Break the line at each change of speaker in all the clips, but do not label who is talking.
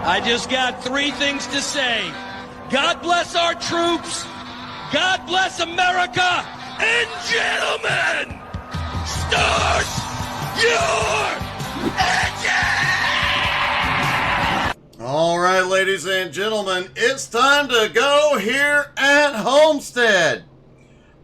I just got three things to say. God bless our troops. God bless America. And gentlemen, start your engine!
All right, ladies and gentlemen, it's time to go here at Homestead.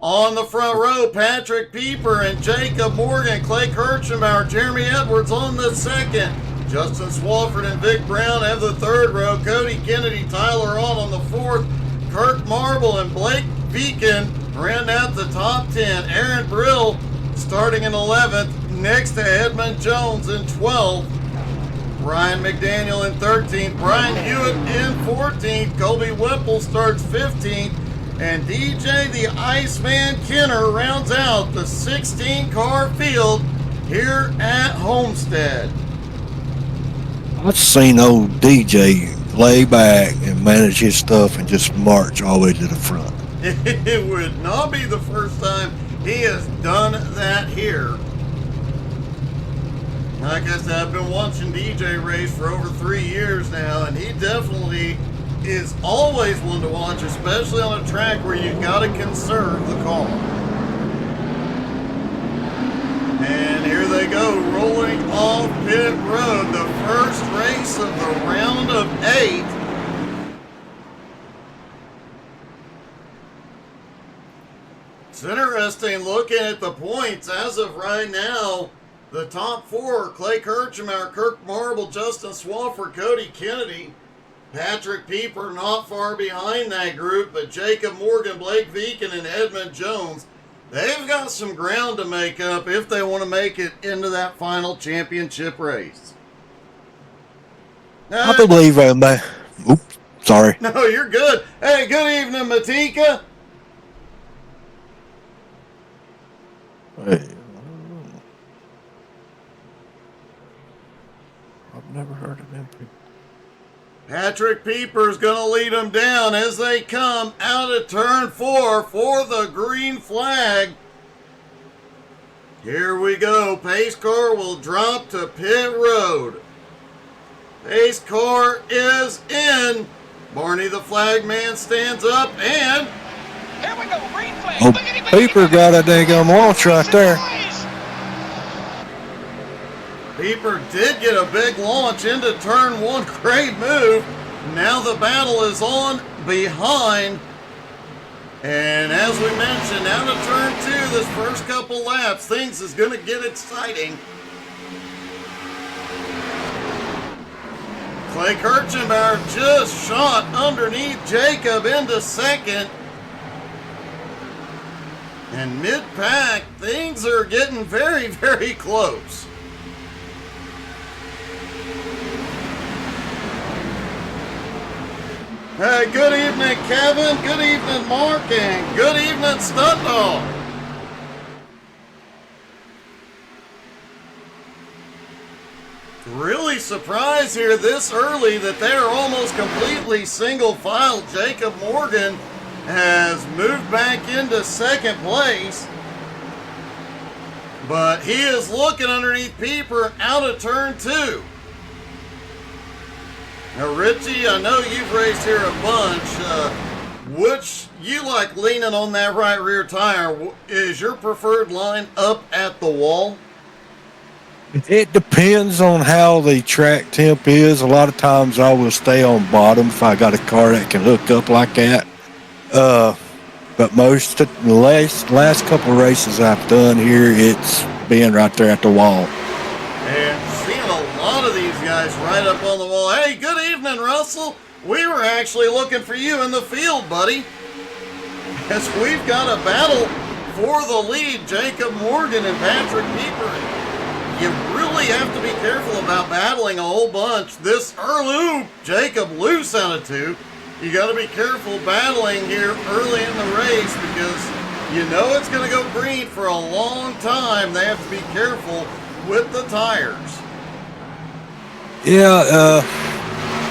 On the front row, Patrick Pieper and Jacob Morgan, Clay Kirchenbauer, Jeremy Edwards on the second. Justin Swafford and Vic Brown have the third row. Cody Kennedy, Tyler on the fourth. Kirk Marble and Blake Beacon round out the top 10. Aaron Brill starting in 11th, next to Edmund Jones in 12th. Ryan McDaniel in 13th. Brian Hewitt in 14th. Colby Whipple starts 15th. And DJ the Iceman Kenner rounds out the 16-car field here at Homestead.
I've seen old DJ lay back and manage his stuff and just march all the way to the front.
It would not be the first time he has done that here. Like I said, I've been watching DJ race for over 3 years now, and he definitely is always one to watch, especially on a track where you've got to conserve the car. And here they go, rolling off pit road, the first race of the round of 8. It's interesting looking at the points as of right now. The top 4, Clay Kirchenbauer, Kirk Marble, Justin Swafford, Cody Kennedy, Patrick Pieper not far behind that group, but Jacob Morgan, Blake Beacon, and Edmund Jones, they've got some ground to make up if they want to make it into that final championship race.
I believe oops, sorry.
No, you're good. Hey, good evening, Matika.
Hey, I've never heard of them people.
Patrick Pieper's going to lead them down as they come out of turn 4 for the green flag. Here we go. Pace car will drop to pit road. Pace car is in. Barney the flag man stands up and...
Here we go, green flag.
Oh, Pieper got a daggone launch right there.
Pieper did get a big launch into turn 1. Great move. Now the battle is on behind. And as we mentioned, out of turn 2, this first couple laps, things is going to get exciting. Clay Kirchenbauer just shot underneath Jacob into second. And mid-pack, things are getting very, very close. Hey, good evening, Kevin. Good evening, Mark. And good evening, Stunt Dog. Really surprised here this early that they are almost completely single file. Jacob Morgan has moved back into second place. But he is looking underneath Pieper out of turn 2. Now, Richie, I know you've raced here a bunch. Which you like leaning on that right rear tire? Is your preferred line up at the wall?
It depends on how the track temp is. A lot of times I will stay on bottom if I got a car that can hook up like that. But most of the last couple of races I've done here, it's being right there at the wall.
And seeing a lot of these guys right up on the wall. Hey, good evening, Russell. We were actually looking for you in the field, buddy. As we've got a battle for the lead, Jacob Morgan and Patrick Pieper. You really have to be careful about battling a whole bunch this early. Jacob loose out of 2. You got to be careful battling here early in the race because you know it's going to go green for a long time. They have to be careful with the tires.
Yeah,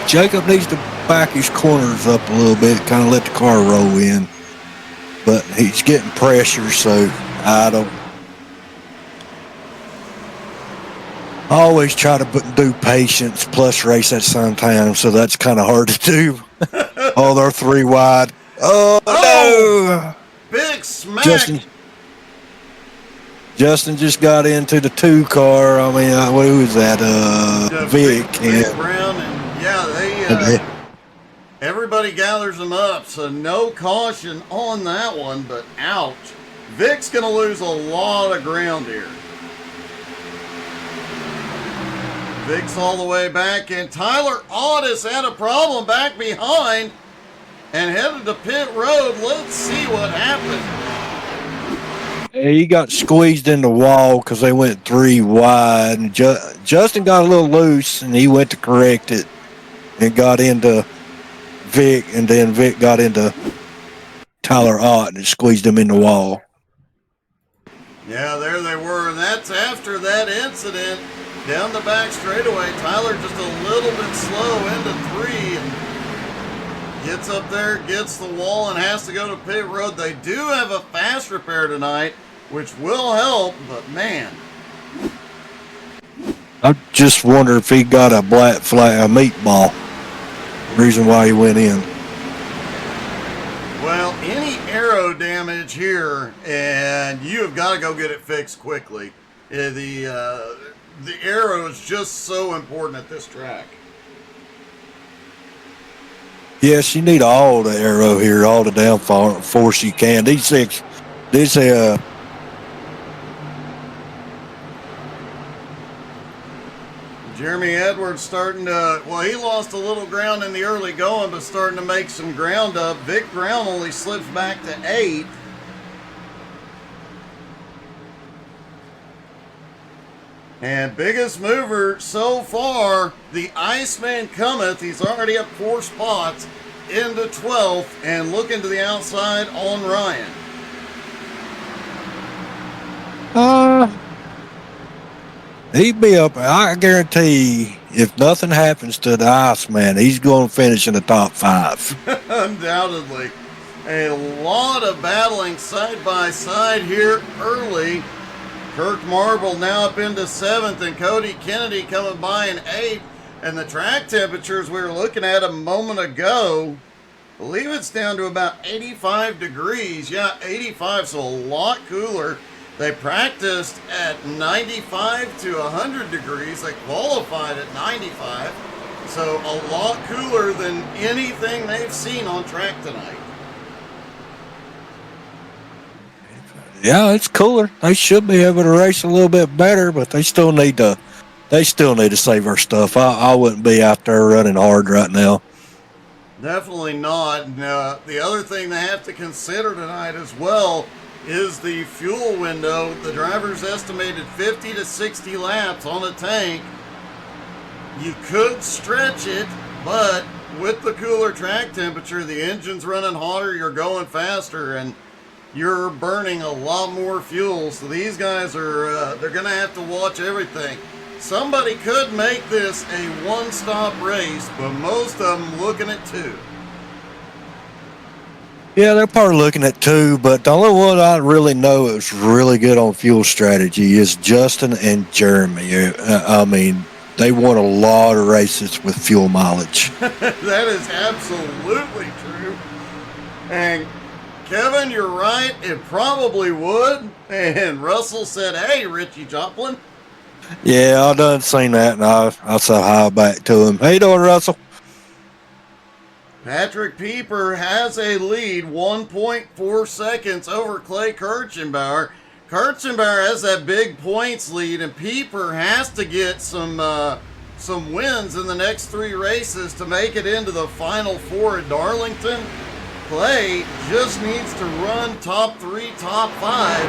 Jacob needs to back his corners up a little bit, kind of let the car roll in. But he's getting pressure, so I don't. I always try to do patience plus race at the same time, so that's kind of hard to do. Oh, they're 3 wide. Oh, no!
Big smack!
Justin just got into the 2 car. I mean, who was that? Vic.
Vic Brown, and yeah, everybody gathers them up, so no caution on that one, but ouch. Vic's going to lose a lot of ground here. Vic's all the way back, and Tyler Audis had a problem back behind and headed to pit road. Let's see what happened.
He got squeezed in the wall because they went 3 wide. And Justin got a little loose, and he went to correct it and got into Vic, and then Vic got into Tyler Ott and squeezed him in the wall.
Yeah, there they were, and that's after that incident. Down the back straightaway, Tyler just a little bit slow into 3 and gets up there, gets the wall, and has to go to pit road. They do have a fast repair tonight, which will help, but man.
I just wonder if he got a black flag, a meatball. Reason why he went in.
Well, any aero damage here, and you have got to go get it fixed quickly. The aero is just so important at this track.
Yes, you need all the aero here, all the downforce you can.
Jeremy Edwards starting to, well, he lost a little ground in the early going, but starting to make some ground up. Vic Brown only slips back to 8th. And biggest mover so far, the Iceman cometh. He's already up 4 spots into 12th and looking to the outside on Ryan.
He'd be up. I guarantee if nothing happens to the Iceman, he's going to finish in the top 5.
Undoubtedly. A lot of battling side by side here early. Kirk Marble now up into 7th, and Cody Kennedy coming by in 8th. And the track temperatures we were looking at a moment ago, I believe it's down to about 85 degrees. Yeah, 85, so a lot cooler. They practiced at 95 to 100 degrees. They qualified at 95. So a lot cooler than anything they've seen on track tonight.
Yeah, it's cooler. They should be able to race a little bit better, but they still need to save our stuff. I wouldn't be out there running hard right now.
Definitely not. And, the other thing they have to consider tonight as well is the fuel window. The driver's estimated 50 to 60 laps on a tank. You could stretch it, but with the cooler track temperature, the engine's running hotter, you're going faster, and you're burning a lot more fuel. So these guys are, they're going to have to watch everything. Somebody could make this a one-stop race, but most of them looking at 2.
Yeah, they're probably looking at 2, but the only one I really know is really good on fuel strategy is Justin and Jeremy. I mean, they won a lot of races with fuel mileage.
That is absolutely true. And Kevin, you're right. It probably would. And Russell said, hey, Richie Joplin.
Yeah, I done seen that, and I said hi back to him. How you doing, Russell?
Patrick Pieper has a lead, 1.4 seconds over Clay Kirchenbauer. Kirchenbauer has that big points lead, and Pieper has to get some wins in the next 3 races to make it into the Final 4 at Darlington. Clay just needs to run top 3, top 5,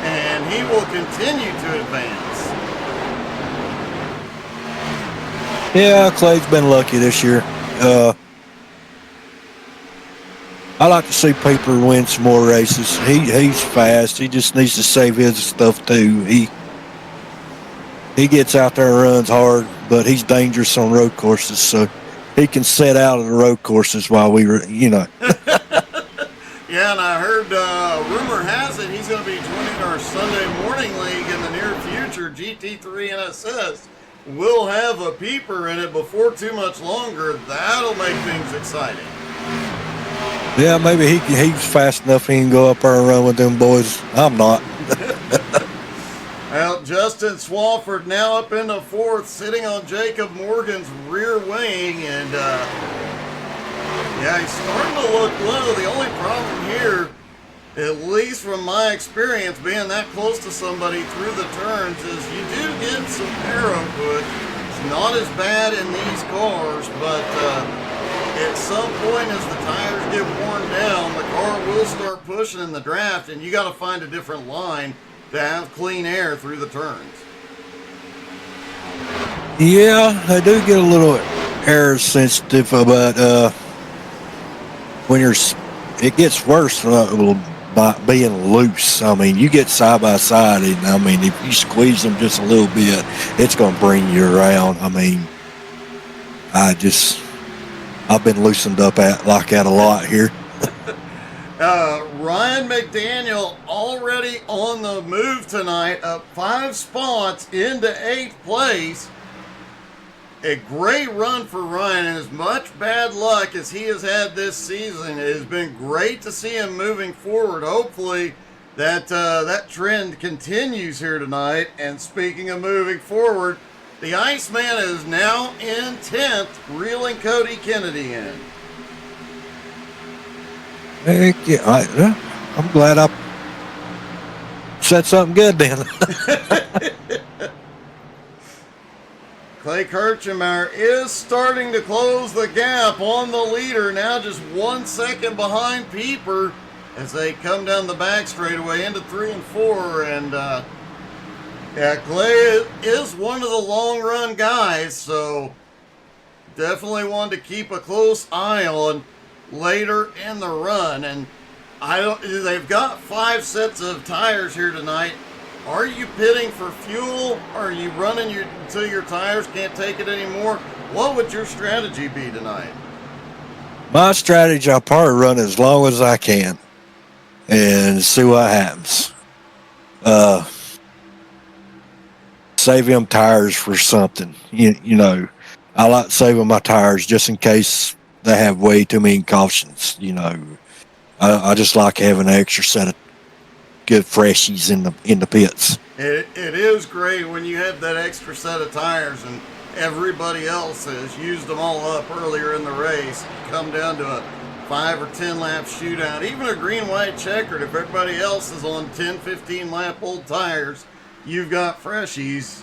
and he will continue to advance.
Yeah, Clay's been lucky this year. I like to see Pieper win some more races. He's fast. He just needs to save his stuff too. He gets out there and runs hard, but he's dangerous on road courses, so he can set out of the road courses while we were,
Yeah, and I heard, rumor has it he's going to be joining our Sunday morning league in the near future. your GT3 NSS will have a peeper in it before too much longer. That'll make things exciting.
Yeah, maybe he's fast enough he can go up there and run with them boys. I'm not.
Well, Justin Swafford now up in the fourth, sitting on Jacob Morgan's rear wing, and yeah, he's starting to look low. The only problem here, at least from my experience being that close to somebody through the turns, is you do get some aero push. It's not as bad in these cars, but at some point as the tires get worn down, the car will start pushing in the draft, and you got to find a different line to have clean air through the turns.
Yeah, I do get a little air sensitive, but when it gets worse by being loose. I mean, you get side by side, and I mean, if you squeeze them just a little bit, it's going to bring you around. I mean, I've been loosened up like that a lot here.
Ryan McDaniel already on the move tonight, up 5 spots into 8th place. A great run for Ryan, and as much bad luck as he has had this season, it has been great to see him moving forward. Hopefully that trend continues here tonight. And speaking of moving forward, the Iceman is now in 10th, reeling Cody Kennedy in.
Heck yeah, I'm glad I said something good then.
Clay Kirchenbauer is starting to close the gap on the leader, now just 1 second behind Pieper as they come down the back straightaway into 3 and 4. And yeah, Clay is one of the long run guys, so definitely one to keep a close eye on later in the run. And they've got 5 sets of tires here tonight. Are you pitting for fuel? Are you running until your tires can't take it anymore? What would your strategy be tonight?
My strategy, I'll probably run as long as I can and see what happens. Save them tires for something. You know, I like saving my tires just in case they have way too many cautions. You know, I just like having an extra set of good freshies in the pits.
It is great when you have that extra set of tires and everybody else has used them all up earlier in the race. Come down to a 5 or 10 lap shootout, even a green-white checkered. If everybody else is on 10, 15 lap old tires, you've got freshies.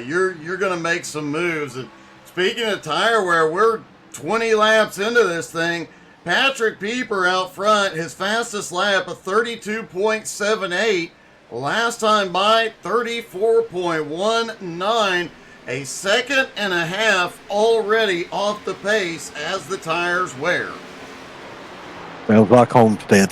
You're going to make some moves. And speaking of tire wear, we're 20 laps into this thing. Patrick Pieper out front, his fastest lap of 32.78. Last time by 34.19. A second and a half already off the pace as the tires wear.
Sounds like Homestead.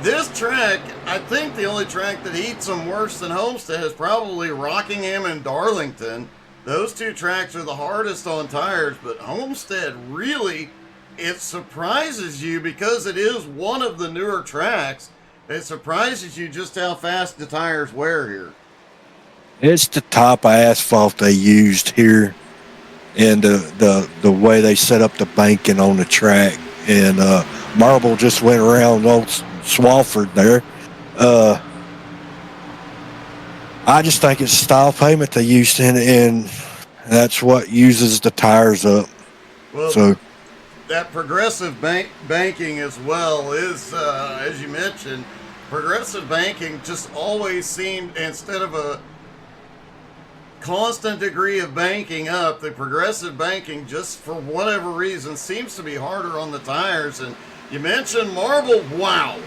This track, I think the only track that eats them worse than Homestead is probably Rockingham and Darlington. Those 2 tracks are the hardest on tires, but Homestead really, it surprises you because it is one of the newer tracks. It surprises you just how fast the tires wear here.
It's the top asphalt they used here, and the way they set up the banking on the track. And Marble just went around old Swafford there. I just think it's style payment they used and that's what uses the tires up.
Well,
so
that progressive banking as well is, as you mentioned, progressive banking just always seemed, instead of a constant degree of banking up, the progressive banking just for whatever reason seems to be harder on the tires. And you mentioned Marble, wow.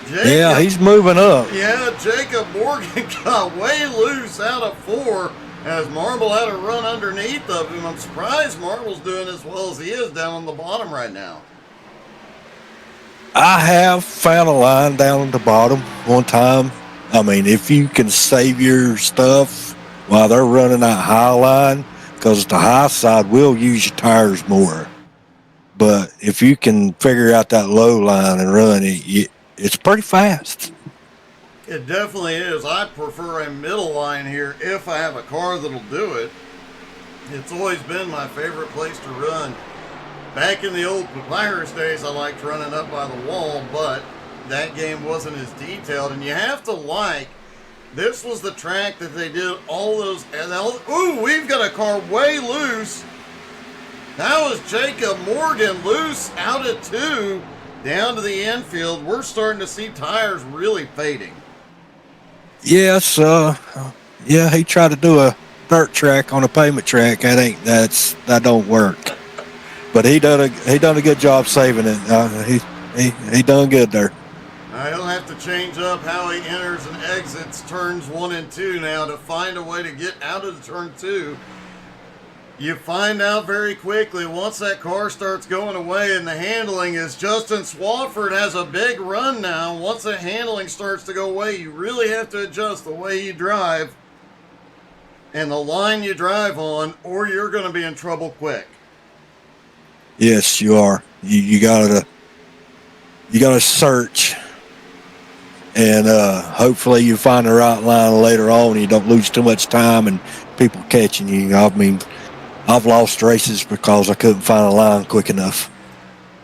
Yeah, he's moving up.
Yeah, Jacob Morgan got way loose out of 4 as Marble had a run underneath of him. I'm surprised Marble's doing as well as he is down on the bottom right now.
I have found a line down at the bottom one time. I mean, if you can save your stuff while they're running that high line, because the high side will use your tires more. But if you can figure out that low line and run it, it's pretty fast.
It definitely is. I prefer a middle line here if I have a car that'll do it. It's always been my favorite place to run. Back in the old Papyrus days, I liked running up by the wall, but that game wasn't as detailed. And you have to like, this was the track that they did all those. Ooh, we've got a car way loose. That was Jacob Morgan loose out at 2 down to the infield. We're starting to see tires really fading.
Yes, yeah, he tried to do a dirt track on a pavement track. That don't work. But he done a good job saving it. He done good there.
He'll have to change up how he enters and exits turns 1 and 2 now to find a way to get out of the turn 2. You find out very quickly once that car starts going away, and the handling is Justin Swafford has a big run now. Once the handling starts to go away, you really have to adjust the way you drive and the line you drive on, or you're going to be in trouble quick.
Yes, you are. You gotta search, and hopefully you find the right line later on. And you don't lose too much time and people catching you. I mean, I've lost races because I couldn't find a line quick enough.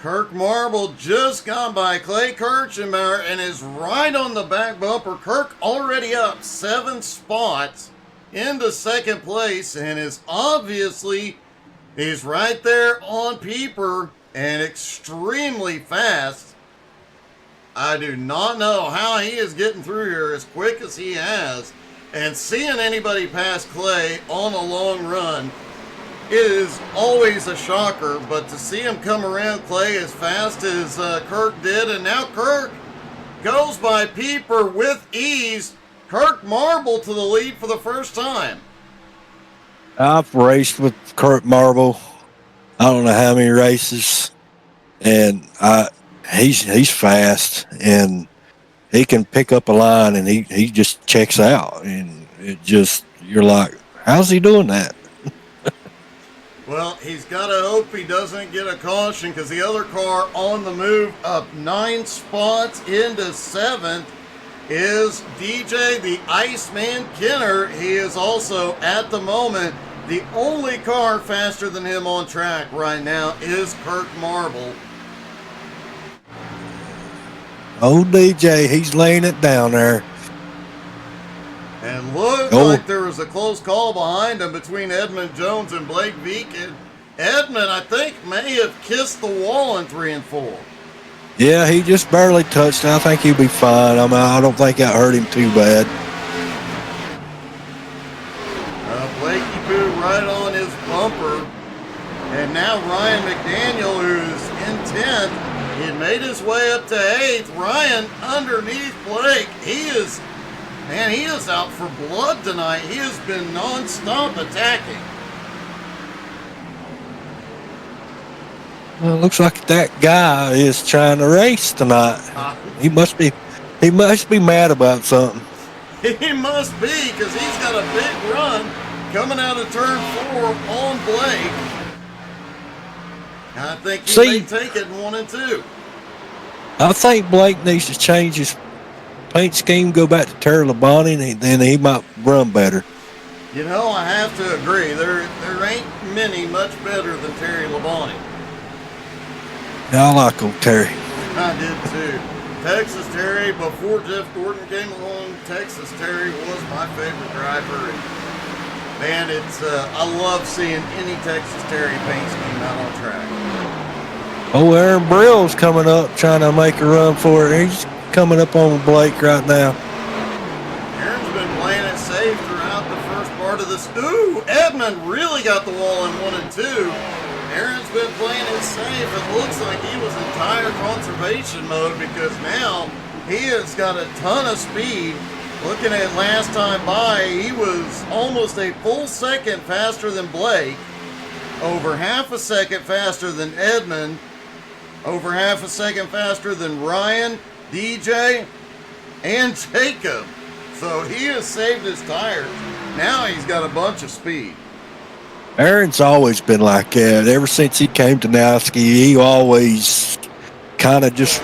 Kirk Marble just gone by Clay Kirchenbauer and is right on the back bumper. Kirk already up 7 spots into second place and is obviously, he's right there on Pieper and extremely fast. I do not know how he is getting through here as quick as he has. And seeing anybody pass Clay on a long run is always a shocker, but to see him come around Clay as fast as Kirk did, and now Kirk goes by Pieper with ease. Kirk Marble to the lead for the first time.
I've raced with Kirk Marble, I don't know how many races, and he's fast, and he can pick up a line, and he just checks out, and you're like, how's he doing that?
Well, he's got to hope he doesn't get a caution, because the other car on the move up 9 spots into 7th is DJ the Iceman Kenner. He is also, at the moment, the only car faster than him on track right now is Kirk Marble.
Oh, DJ, he's laying it down there.
And looked like there was a close call behind him between Edmund Jones and Blake Beacon. Edmund, I think, may have kissed the wall in 3 and 4.
Yeah, he just barely touched it. I think he'll be fine. I mean, I don't think that hurt him too bad.
Blakey Boo right on his bumper. And now Ryan McDaniel, who's in 10th, he made his way up to 8th. Ryan underneath Blake. He is out for blood tonight. He has been non-stop attacking.
Well, it looks like that guy is trying to race tonight. He must be mad about something.
He must be, because he's got a big run coming out of turn 4 on Blake. I think he may take it in 1 and 2.
I think Blake needs to change his paint scheme, go back to Terry Labonte, and then he might run better.
You know, I have to agree. There ain't many much better than Terry Labonte.
Yeah, I like old Terry.
I did too. Texas Terry, before Jeff Gordon came along, Texas Terry was my favorite driver. And man, I love seeing any Texas Terry paint scheme out on track.
Oh, Aaron Brill's coming up, trying to make a run for it. He's coming up on Blake right now.
Aaron's been playing it safe throughout the first part of this. Ooh, Edmund really got the wall in 1 and 2. Aaron's been playing it safe. It looks like he was in tire conservation mode, because now he has got a ton of speed. Looking at last time by, he was almost a full second faster than Blake, over half a second faster than Edmund, over half a second faster than Ryan, DJ, and Jacob. So he has saved his tires. Now he's got a bunch of speed.
Aaron's always been like that. Ever since he came to Nowski, he always kind of just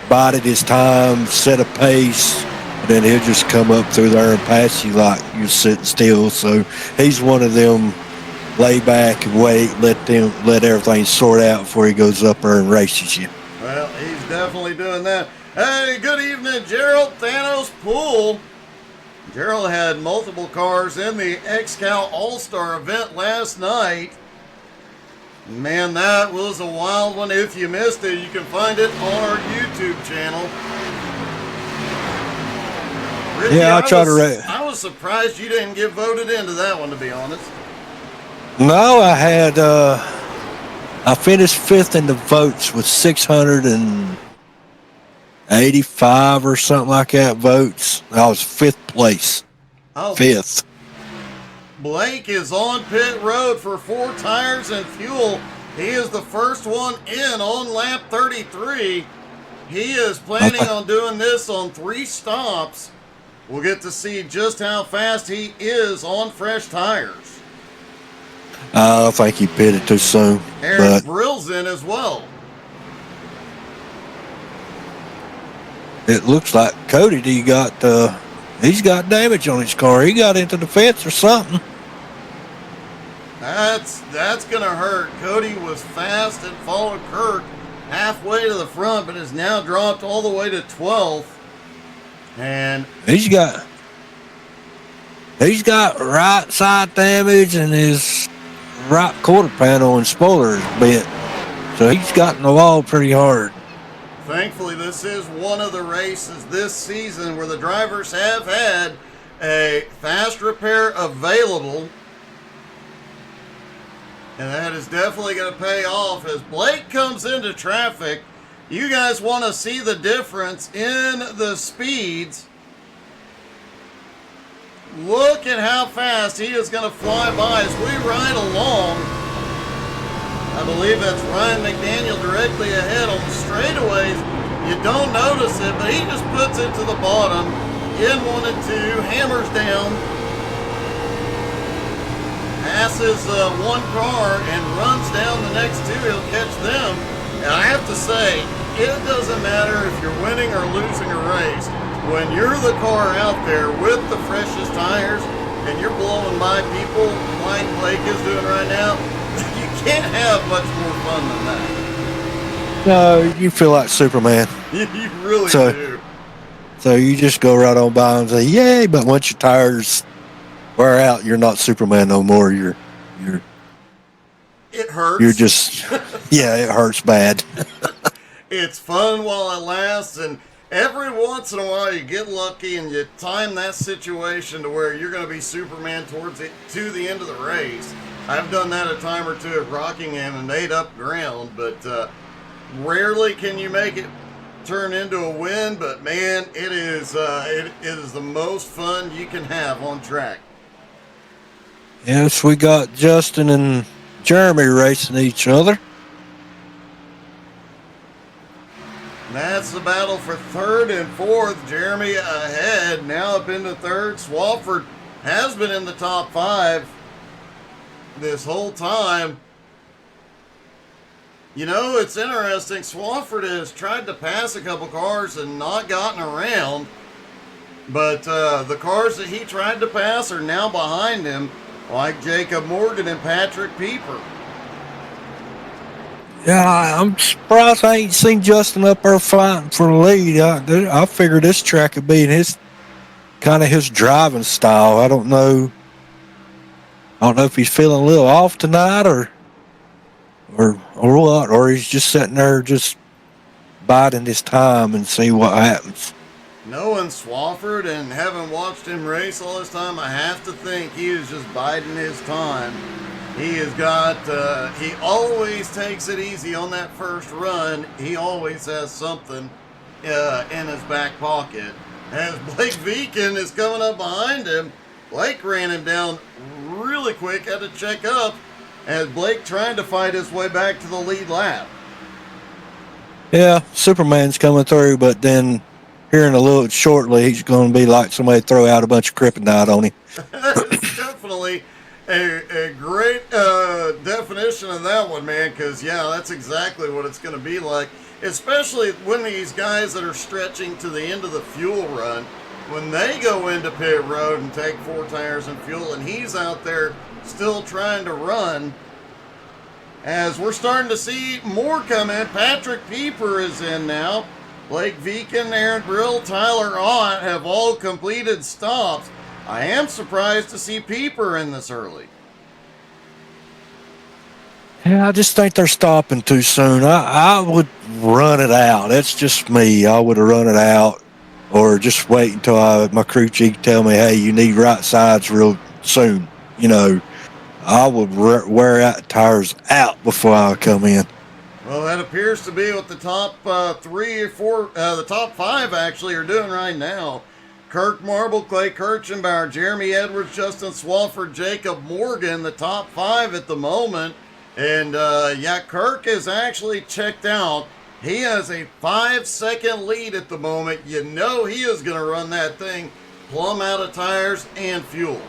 bided his time, set a pace, and then he'll just come up through there and pass you like you're sitting still. So he's one of them lay back and wait, let everything sort out before he goes up there and races you.
Well, he's definitely doing that. Hey, good evening, Gerald Thanos Pool. Gerald had multiple cars in the XCal All-Star event last night. Man, that was a wild one. If you missed it, you can find it on our YouTube channel. Ricky,
Yeah, I
was surprised you didn't get voted into that one, to be honest.
No, I finished 5th in the votes with 685 or something like that votes. I was 5th place.
Oh,
5th.
Blake is on pit road for 4 tires and fuel. He is the first one in on lap 33. He is planning on doing this on 3 stops. We'll get to see just how fast he is on fresh tires.
I think he pitted too soon.
Aaron Brill's in as well.
It looks like Cody, he's got damage on his car. He got into the fence or something.
That's gonna hurt. Cody was fast and followed Kirk halfway to the front, but has now dropped all the way to 12th. And
he's got right side damage, and his right quarter panel and spoiler is bent. So he's gotten the wall pretty hard.
Thankfully, this is one of the races this season where the drivers have had a fast repair available. And that is definitely going to pay off as Blake comes into traffic. You guys want to see the difference in the speeds. Look at how fast he is going to fly by as we ride along. I believe that's Ryan McDaniel directly ahead on the straightaways. You don't notice it, but he just puts it to the bottom. In 1 and 2, hammers down. Passes one car and runs down the next 2. He'll catch them. And I have to say, it doesn't matter if you're winning or losing a race. When you're the car out there with the freshest tires and you're blowing by people like Blake is doing right now, you can't have much more fun than that.
No, you feel like Superman.
You really do.
So you just go right on by and say, yay, but once your tires wear out, you're not Superman no more.
It hurts.
You're just, yeah, it hurts bad.
It's fun while it lasts, and every once in a while you get lucky and you time that situation to where you're going to be Superman to the end of the race. I've done that a time or two at Rockingham and made up ground, but rarely can you make it turn into a win. But man, it is the most fun you can have on track.
Yes, we got Justin and Jeremy racing each other.
That's the battle for 3rd and 4th. Jeremy ahead, now up into 3rd. Swafford has been in the top 5 this whole time. You know, it's interesting. Swafford has tried to pass a couple cars and not gotten around. But the cars that he tried to pass are now behind him, like Jacob Morgan and Patrick Pieper.
Yeah, I'm surprised I ain't seen Justin up there fighting for the lead. I figured this track would be his driving style. I don't know if he's feeling a little off tonight or what, or he's just sitting there just biding his time and see what happens.
Knowing Swafford and having watched him race all this time, I have to think he is just biding his time. He always takes it easy on that first run. He always has something in his back pocket. As Blake Viken is coming up behind him, Blake ran him down really quick, had to check up, as Blake trying to fight his way back to the lead lap.
Yeah, Superman's coming through, but then here in a little shortly, he's going to be like somebody throw out a bunch of kryptonite on him.
It's definitely a great definition of that one, man, because, yeah, that's exactly what it's going to be like, especially when these guys that are stretching to the end of the fuel run, when they go into pit road and take 4 tires and fuel, and he's out there still trying to run. As we're starting to see more come in, Patrick Pieper is in now. Blake Viken, Aaron Brill, Tyler Ott have all completed stops. I am surprised to see Pieper in this early.
Yeah, I just think they're stopping too soon. I would run it out. That's just me. I would have run it out, or just wait until my crew chief tell me, hey, you need right sides real soon. You know, I would wear out tires out before I come in.
Well, that appears to be what the top 3 or 4, the top 5 actually are doing right now. Kirk Marble, Clay Kirchenbauer, Jeremy Edwards, Justin Swafford, Jacob Morgan, the top 5 at the moment. And yeah, Kirk is actually checked out. He has a 5-second lead at the moment. You know he is going to run that thing plumb out of tires and fuel.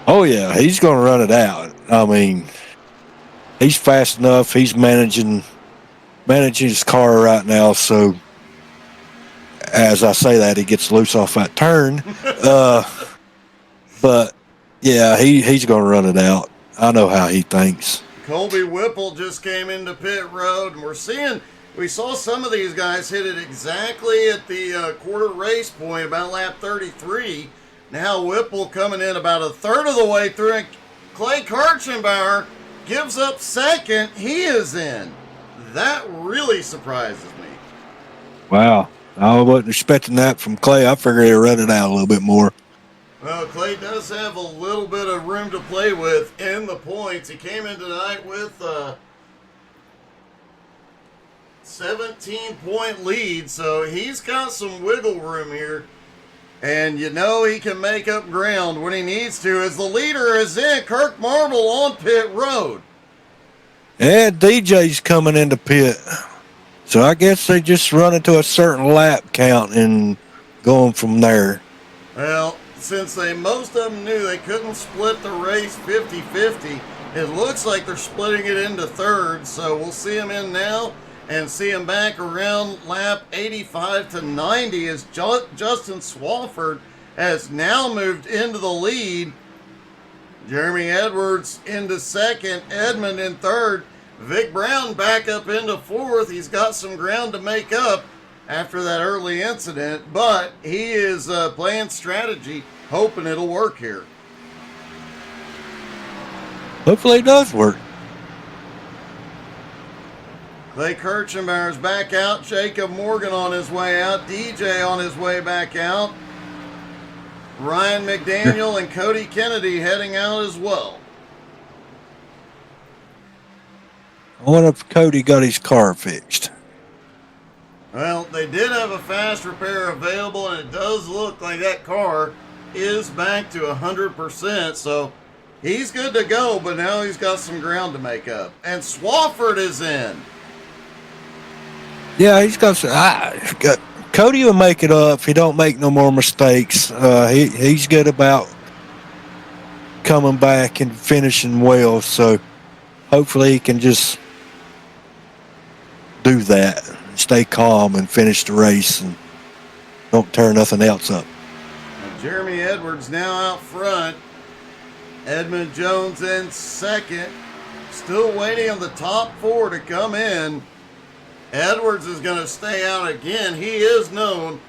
Oh, yeah, he's going to run it out. I mean, he's fast enough. He's managing his car right now. So, as I say that, he gets loose off that turn. But, yeah, he's going to run it out. I know how he thinks.
Colby Whipple just came into pit road, and we saw some of these guys hit it exactly at the quarter race point, about lap 33. Now Whipple coming in about a third of the way through, and Clay Kirchenbauer gives up second. He is in. That really surprises me.
Wow. I wasn't expecting that from Clay. I figured he'd run it out a little bit more.
Well, Clay does have a little bit of room to play with in the points. He came in tonight with a 17-point lead, so he's got some wiggle room here. And you know he can make up ground when he needs to, as the leader is in. Kirk Marble on pit road.
And DJ's coming into pit. So I guess they just run into a certain lap count and going from there.
Well, since most of them knew they couldn't split the race 50-50, it looks like they're splitting it into thirds. So we'll see him in now and see him back around lap 85 to 90 as Justin Swafford has now moved into the lead. Jeremy Edwards into second, Edmond in third, Vic Brown back up into fourth. He's got some ground to make up after that early incident, but he is playing strategy, hoping it'll work here.
Hopefully it does work.
Clay Kirchenbauer's back out. Jacob Morgan on his way out. DJ on his way back out. Ryan McDaniel and Cody Kennedy heading out as well.
I wonder if Cody got his car fixed.
Well, they did have a fast repair available, and it does look like that car is back to 100%, so he's good to go, but now he's got some ground to make up. And Swafford is in.
Yeah, he's got some. Cody will make it up if he don't make no more mistakes. He's good about coming back and finishing well, so hopefully he can just do that. Stay calm and finish the race and don't tear nothing else up.
Jeremy Edwards now out front. Edmund Jones in second. Still waiting on the top 4 to come in. Edwards is going to stay out again. He is known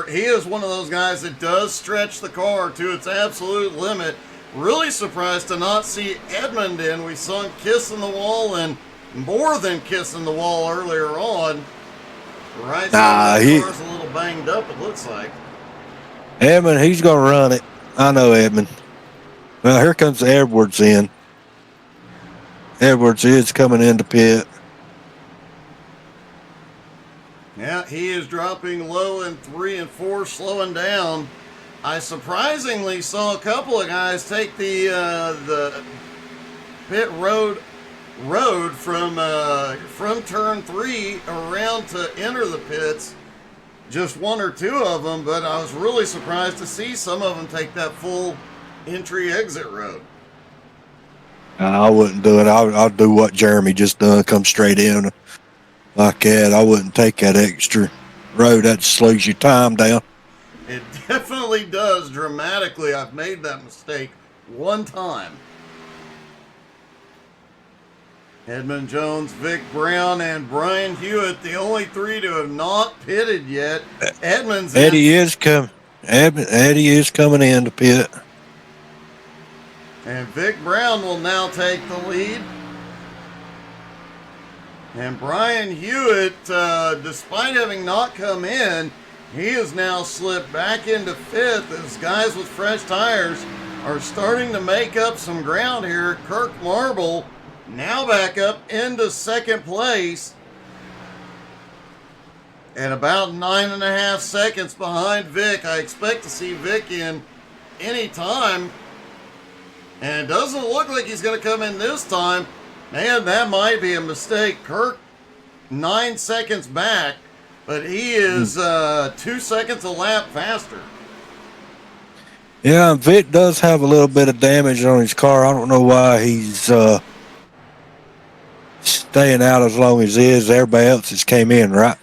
he is one of those guys that does stretch the car to its absolute limit. Really surprised to not see Edmund in. We saw him kissing the wall, and more than kissing the wall earlier on. Right side of the car's a little banged up, it looks like.
Edmund, he's going to run it. I know Edmund. Well, here comes Edwards in. Edwards is coming into pit.
Yeah, he is dropping low in 3 and 4, slowing down. I surprisingly saw a couple of guys take the pit road from turn 3 around to enter the pits. Just 1 or 2 of them, but I was really surprised to see some of them take that full entry-exit road.
I wouldn't do it. I'll do what Jeremy just done, come straight in like that. I wouldn't take that extra road. That slows your time down.
It definitely does dramatically. I've made that mistake one time. Edmund Jones, Vic Brown, and Brian Hewitt, the only three to have not pitted yet.
Eddie is coming in to pit.
And Vic Brown will now take the lead. And Brian Hewitt, despite having not come in, he has now slipped back into fifth as guys with fresh tires are starting to make up some ground here. Kirk Marble now back up into second place. And about 9.5 seconds behind Vic. I expect to see Vic in any time. And it doesn't look like he's going to come in this time. Man, that might be a mistake. Kirk, 9 seconds back, but he is 2 seconds a lap faster.
Yeah, Vic does have a little bit of damage on his car. I don't know why he's staying out as long as he is. Everybody else has came in, right?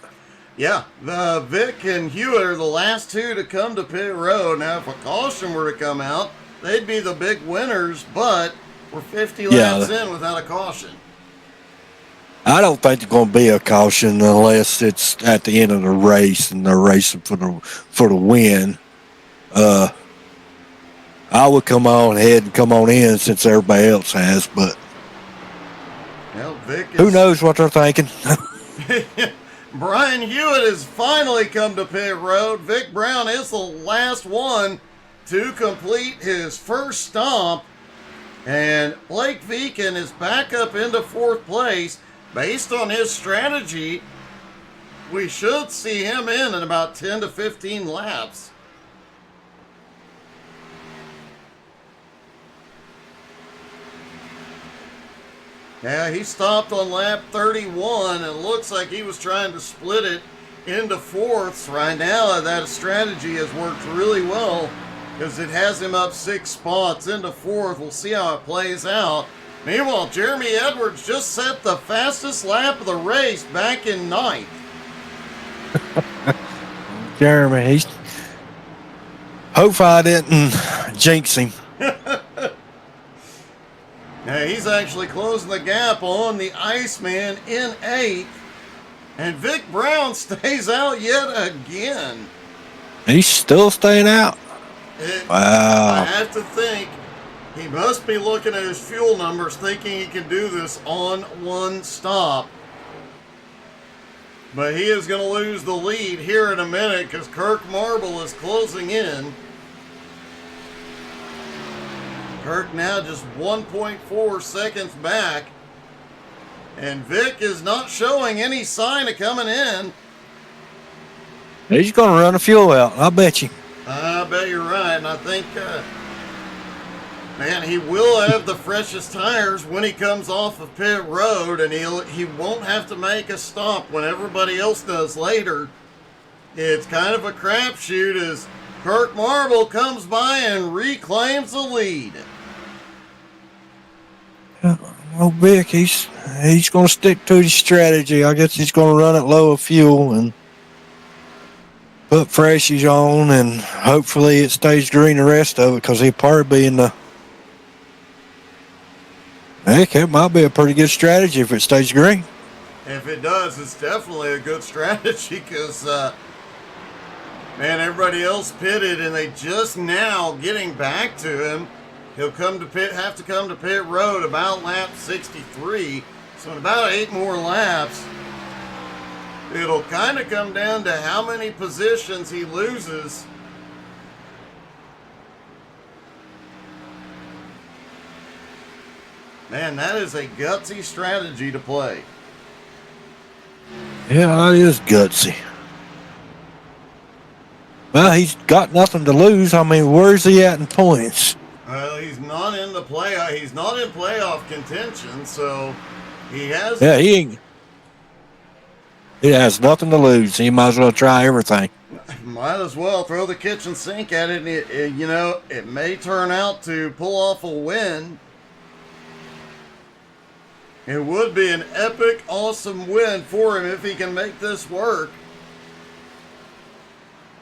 Yeah, Vic and Hewitt are the last two to come to pit road. Now, if a caution were to come out, they'd be the big winners, but we're 50 laps in without a caution.
I don't think there's going to be a caution unless it's at the end of the race and they're racing for the win. I would come on ahead and come on in since everybody else has, but
well,
who knows what they're thinking?
Brian Hewitt has finally come to pit road. Vic Brown is the last one to complete his first stomp. And Blake Beacon is back up into fourth place. Based on his strategy, we should see him in about 10 to 15 laps. Yeah, he stopped on lap 31. It looks like he was trying to split it into fourths. Right now, that strategy has worked really well because it has him up 6 spots into fourth. We'll see how it plays out. Meanwhile, Jeremy Edwards just set the fastest lap of the race back in ninth.
Jeremy, hopefully I didn't jinx him.
Now he's actually closing the gap on the Iceman in 8th. And Vic Brown stays out yet again.
He's still staying out. Wow.
I have to think he must be looking at his fuel numbers thinking he can do this on one stop. But he is going to lose the lead here in a minute because Kirk Marble is closing in. Kirk now just 1.4 seconds back. And Vic is not showing any sign of coming in.
He's going to run the fuel out, I bet you.
I bet you're right. And I think, man, he will have the freshest tires when he comes off of pit road. And he won't have to make a stop when everybody else does later. It's kind of a crapshoot as Kirk Marble comes by and reclaims the lead.
Well, Vic, he's going to stick to his strategy. I guess he's going to run it low of fuel and put freshies on, and hopefully it stays green the rest of it because he'll probably be in the... Heck, it might be a pretty good strategy if it stays green.
If it does, it's definitely a good strategy because, man, everybody else pitted and they just now getting back to him. He'll have to come to pit road about lap 63. So in about 8 more laps, it'll kind of come down to how many positions he loses. Man, that is a gutsy strategy to play.
Yeah, that is gutsy. Well, he's got nothing to lose. I mean, where's he at in points?
Well, he's not in the playoff. He's not in playoff contention, so he has.
Yeah, he has nothing to lose. He might as well try everything.
Might as well throw the kitchen sink at it. It may turn out to pull off a win. It would be an epic, awesome win for him if he can make this work.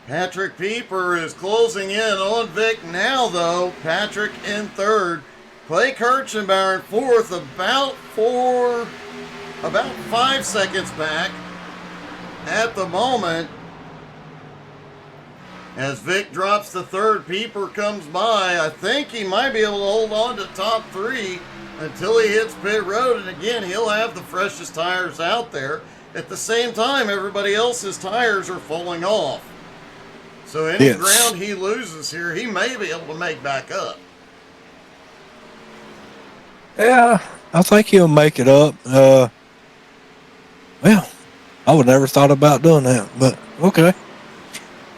Patrick Pieper is closing in on Vic now, though. Patrick in third. Clay Kirchenbauer in fourth, about 5 seconds back at the moment. As Vic drops to third, Pieper comes by. I think he might be able to hold on to top three until he hits pit road. And again, he'll have the freshest tires out there. At the same time, everybody else's tires are falling off. So any ground he loses here, he may be able to make back up.
Yeah, I think he'll make it up. Well, I would never thought about doing that, but okay.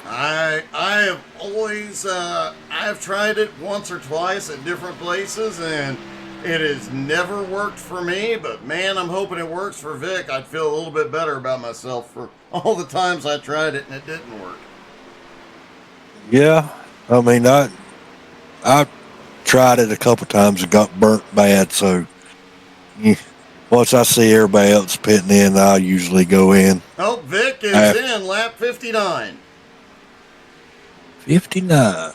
I have always I've tried it once or twice at different places, and it has never worked for me. But man, I'm hoping it works for Vic. I'd feel a little bit better about myself for all the times I tried it and it didn't work.
Yeah, I mean, I tried it a couple times and got burnt bad. So once I see everybody else pitting in, I'll usually go in.
Oh, Vic is in lap 59.
59.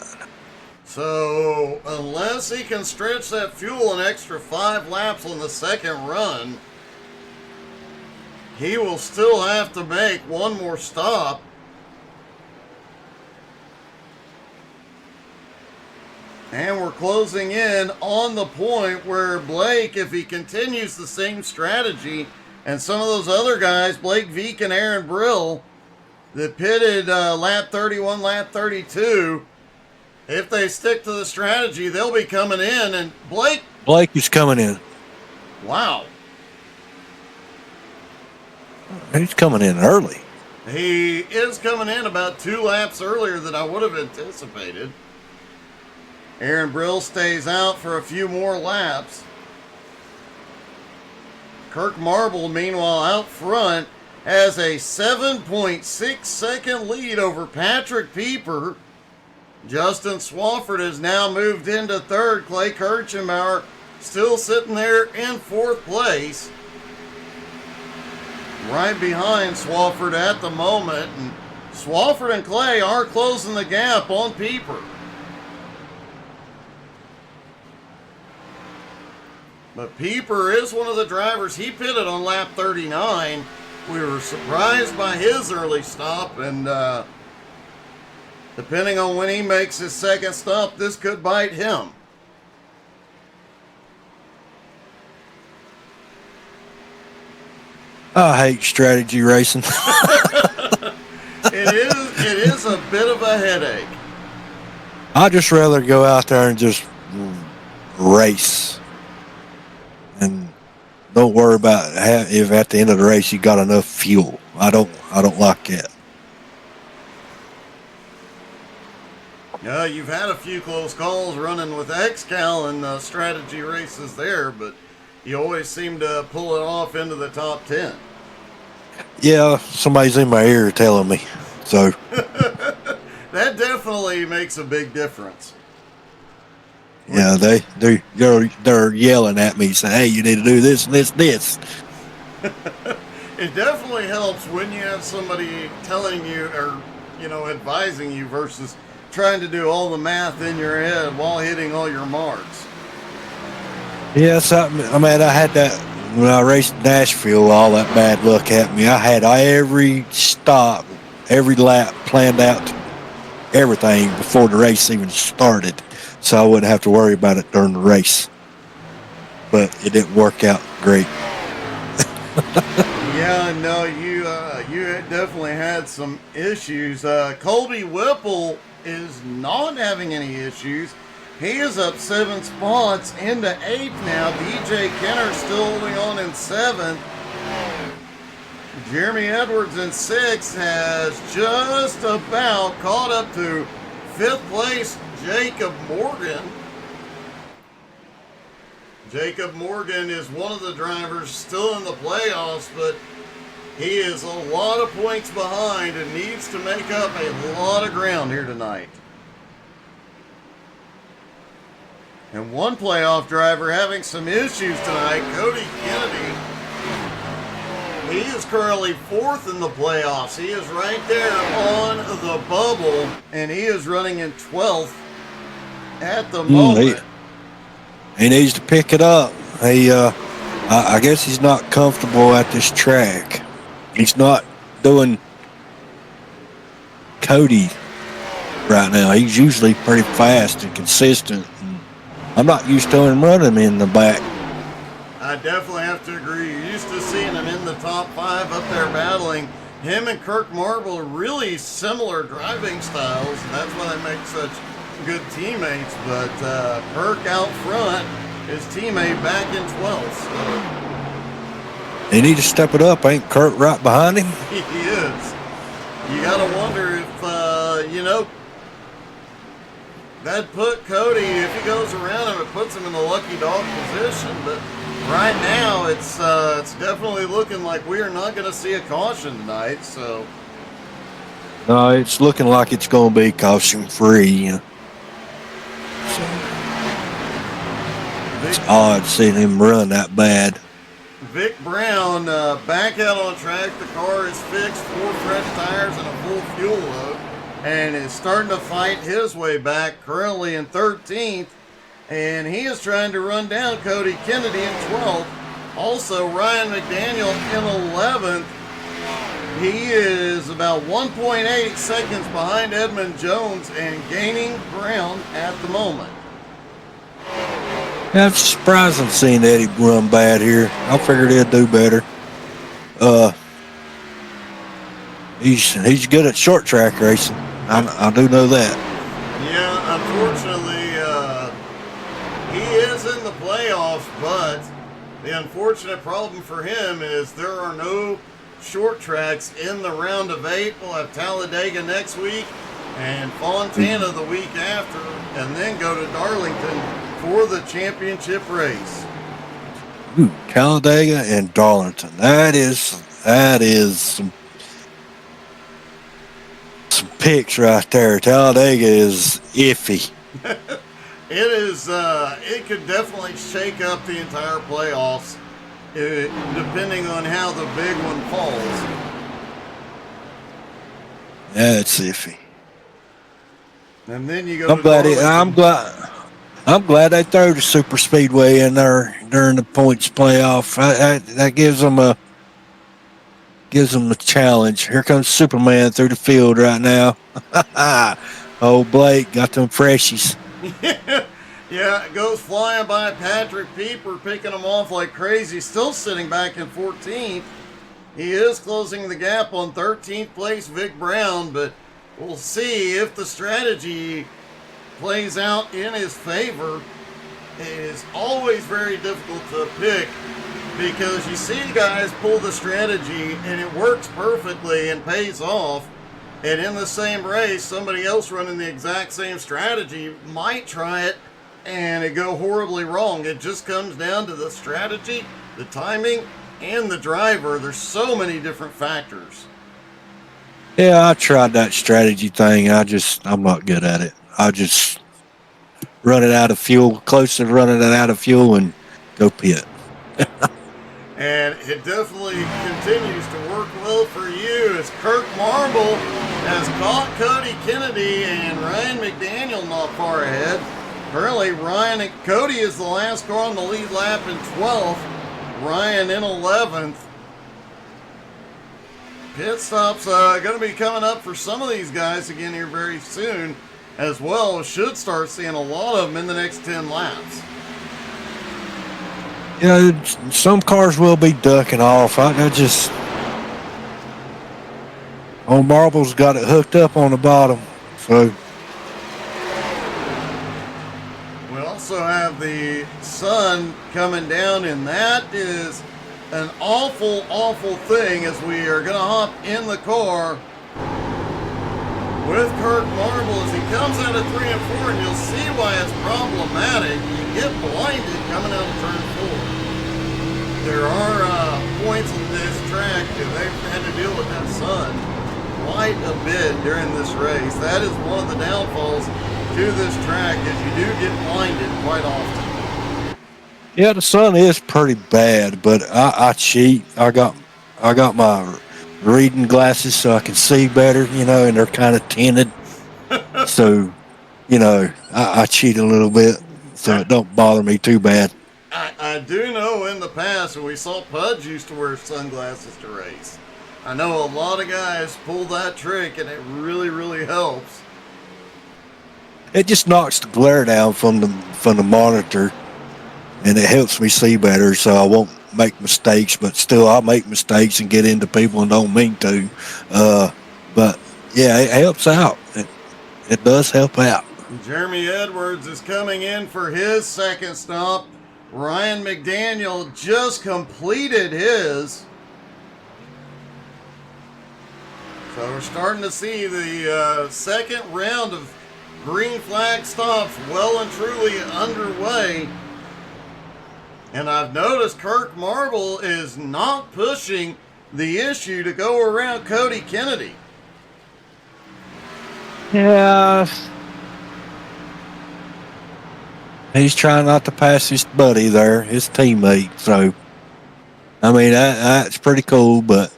So unless he can stretch that fuel an extra 5 laps on the second run, he will still have to make one more stop. And we're closing in on the point where Blake, if he continues the same strategy, and some of those other guys, Blake Veek and Aaron Brill, that pitted lap 31, lap 32, if they stick to the strategy, they'll be coming in. And Blake
is coming in.
Wow.
He's coming in early.
He is coming in about 2 laps earlier than I would have anticipated. Aaron Brill stays out for a few more laps. Kirk Marble, meanwhile, out front, has a 7.6 second lead over Patrick Pieper. Justin Swafford has now moved into third. Clay Kirchenbauer still sitting there in fourth place. Right behind Swafford at the moment. And Swafford and Clay are closing the gap on Pieper. But Pieper is one of the drivers. He pitted on lap 39. We were surprised by his early stop, and depending on when he makes his second stop, this could bite him.
I hate strategy racing.
It is a bit of a headache.
I'd just rather go out there and just race. And don't worry about if at the end of the race you got enough fuel. I don't like that.
Yeah, you've had a few close calls running with XCal and strategy races there, but you always seem to pull it off into the top 10.
Yeah, somebody's in my ear telling me. So
that definitely makes a big difference.
Yeah, they're yelling at me saying, "Hey, you need to do this and this, this."
It definitely helps when you have somebody telling you or advising you versus trying to do all the math in your head while hitting all your marks.
Yes, I had that when I raced Nashville. All that bad luck happened to me. I had every stop, every lap planned out, everything before the race even started, so I wouldn't have to worry about it during the race. But it didn't work out great.
Yeah, no, you definitely had some issues. Colby Whipple is not having any issues. He is up 7 spots into 8th now. DJ Kenner still holding on in 7th. Jeremy Edwards in 6th has just about caught up to 5th place Jacob Morgan. Jacob Morgan is one of the drivers still in the playoffs, but he is a lot of points behind and needs to make up a lot of ground here tonight. And one playoff driver having some issues tonight, Cody Kennedy. He is currently 4th in the playoffs. He is right there on the bubble, and he is running in 12th at the moment.
He needs to pick it up. I guess he's not comfortable at this track. He's not doing Cody right now. He's usually pretty fast and consistent. I'm not used to him running in the back.
I definitely have to agree. You're used to seeing him in the top 5 up there battling. Him and Kirk Marble are really similar driving styles, and that's why they make such good teammates. But Kirk out front, his teammate back in 12th. So.
They need to step it up. Ain't Kirk right behind him?
He is. You got to wonder if, that put Cody, if he goes around him, it puts him in the lucky dog position. But right now, it's definitely looking like we are not going to see a caution tonight. So
No, it's looking like it's going to be caution-free. It's odd seeing him run that bad.
Vic Brown back out on track. The car is fixed, 4 fresh tires and a full fuel load, and is starting to fight his way back, currently in 13th, and he is trying to run down Cody Kennedy in 12th. Also, Ryan McDaniel in 11th. He is about 1.8 seconds behind Edmund Jones and gaining ground at the moment.
Yeah, I'm surprised I'm seeing Eddie run bad here. I figured he'd do better. He's good at short track racing. I do know that.
Yeah, unfortunately, he is in the playoffs, but the unfortunate problem for him is there are no short tracks in the round of 8. We'll have Talladega next week and Fontana the week after, and then go to Darlington for the championship race.
Ooh, Talladega and Darlington. That is some picks right there. Talladega is iffy.
It is. It could definitely shake up the entire playoffs, depending on how the big one falls.
Yeah, it's iffy.
And then you go.
I'm glad they throw the super speedway in there during the points playoff. That gives them a challenge. Here comes Superman through the field right now. Oh, Blake got them freshies.
Yeah, it goes flying by Patrick Pieper, picking him off like crazy. Still sitting back in 14th. He is closing the gap on 13th place Vic Brown, but we'll see if the strategy plays out in his favor. It is always very difficult to pick because you see guys pull the strategy and it works perfectly and pays off. And in the same race, somebody else running the exact same strategy might try it and it go horribly wrong. It just comes down to the strategy, the timing, and the driver. There's so many different factors.
Yeah, I tried that strategy thing. I'm not good at it. I just run it out of fuel, close to running it out of fuel, and go pit.
And it definitely continues to work well for you as Kirk Marble has caught Cody Kennedy and Ryan McDaniel not far ahead. Currently, Cody is the last car on the lead lap in 12th. Ryan in 11th. Pit stops going to be coming up for some of these guys again here very soon as well. Should start seeing a lot of them in the next 10 laps.
You know, some cars will be ducking off. Old Marble's got it hooked up on the bottom. So
we also have the sun coming down, and that is an awful, awful thing as we are going to hop in the car with Kirk Marble as he comes out of 3 and 4, and you'll see why it's problematic. You get blinded coming out of turn 4. There are points on this track that they've had to deal with that sun quite a bit during this race. That is one of the downfalls to this track, is you do get blinded quite often.
yeah, the sun is pretty bad, but I cheat. I I got my reading glasses so I can see better, and they're kind of tinted. So, I cheat a little bit so it don't bother me too bad.
I do know in the past when we saw Pudge used to wear sunglasses to race. I know a lot of guys pull that trick and it really, really helps.
It just knocks the glare down from the monitor, and it helps me see better, so I won't make mistakes. But still, I make mistakes and get into people and don't mean to. But yeah, it helps out. It does help out.
Jeremy Edwards is coming in for his second stop. Ryan McDaniel just completed his. So we're starting to see the second round of green flag stops well and truly underway. And I've noticed Kirk Marble is not pushing the issue to go around Cody Kennedy.
Yeah. He's trying not to pass his buddy there, his teammate. So, I mean, that's pretty cool, but.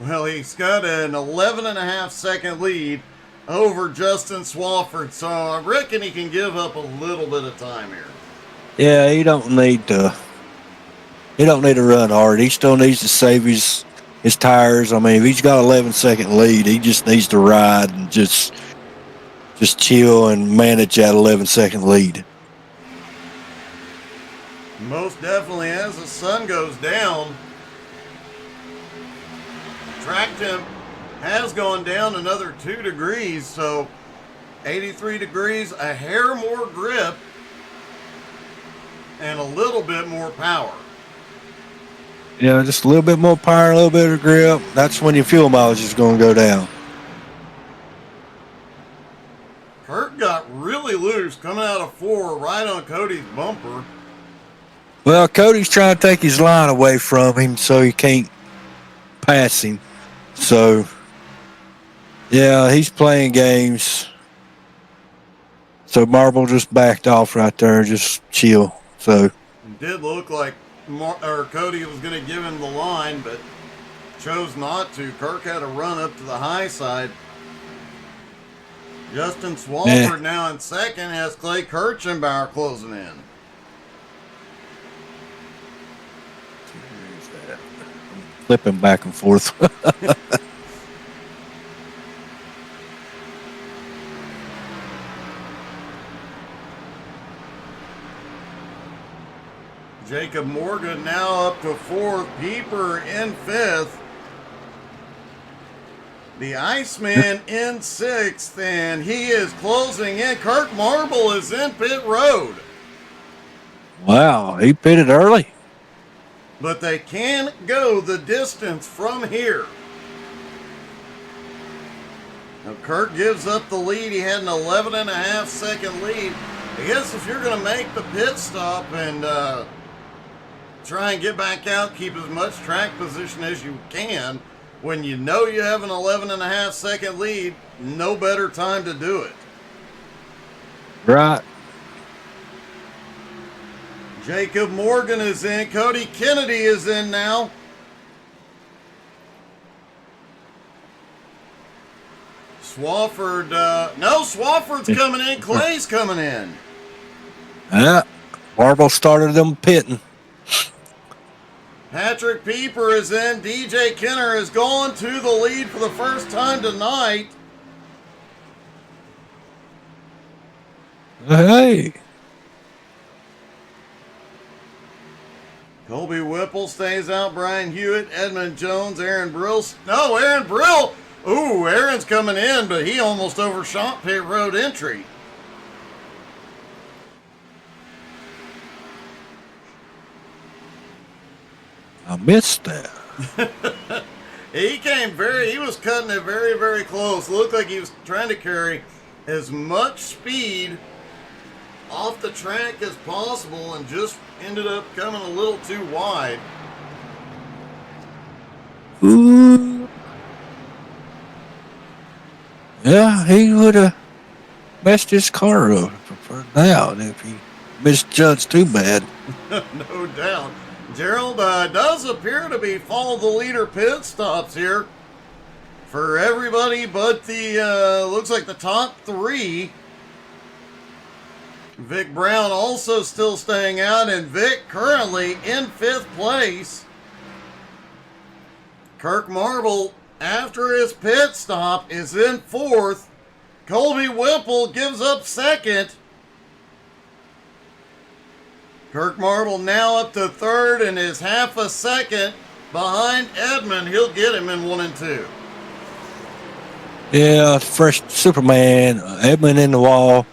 Well, he's got an 11.5-second lead over Justin Swafford, so I reckon he can give up a little bit of time here.
Yeah, he don't need to run hard. He still needs to save his tires. I mean, if he's got 11-second lead, he just needs to ride and just chill and manage that 11-second lead.
Most definitely, as the sun goes down, track temp has gone down another 2 degrees, so 83 degrees, a hair more grip, and a little bit more power.
Yeah, just a little bit more power, a little bit of grip. That's when your fuel mileage is going to go down.
Kurt got really loose coming out of 4 right on Cody's bumper.
Well, Cody's trying to take his line away from him so he can't pass him. So, yeah, he's playing games. So Marble just backed off right there, just chill. So
it did look like Cody was going to give him the line, but chose not to. Kirk had a run up to the high side. Justin Swafford now in second has Clay Kirchenbauer closing in.
Flipping back and forth.
Jacob Morgan now up to 4th. Pieper in 5th. The Iceman in 6th, and he is closing in. Kirk Marble is in pit road.
Wow, he pitted early.
But they can go the distance from here. Now Kirk gives up the lead. He had an 11.5-second lead. I guess if you're going to make the pit stop and try and get back out, keep as much track position as you can, when you know you have an 11.5-second lead, no better time to do it.
Right.
Jacob Morgan is in. Cody Kennedy is in now. Swafford, no, Swafford's coming in. Clay's coming in.
Yeah, Marble started them pitting.
Patrick Pieper is in. DJ Kenner is going to the lead for the first time tonight.
Hey.
Colby Whipple stays out. Brian Hewitt, Edmund Jones, Aaron Brill. No, Aaron Brill. Ooh, Aaron's coming in, but he almost overshot pit road entry.
I missed that.
He was cutting it very, very close. Looked like he was trying to carry as much speed off the track as possible and just ended up coming a little too wide.
Ooh. Yeah, he would have messed his car up for now if he misjudged too bad.
No doubt. Gerald does appear to be follow the leader pit stops here for everybody but the, looks like the top three. Vic Brown also still staying out, and Vic currently in 5th place. Kirk Marble, after his pit stop, is in 4th. Colby Whipple gives up 2nd. Kirk Marble now up to 3rd and is half a second behind Edmund. He'll get him in 1 and 2.
Yeah, fresh Superman, Edmund in the wall.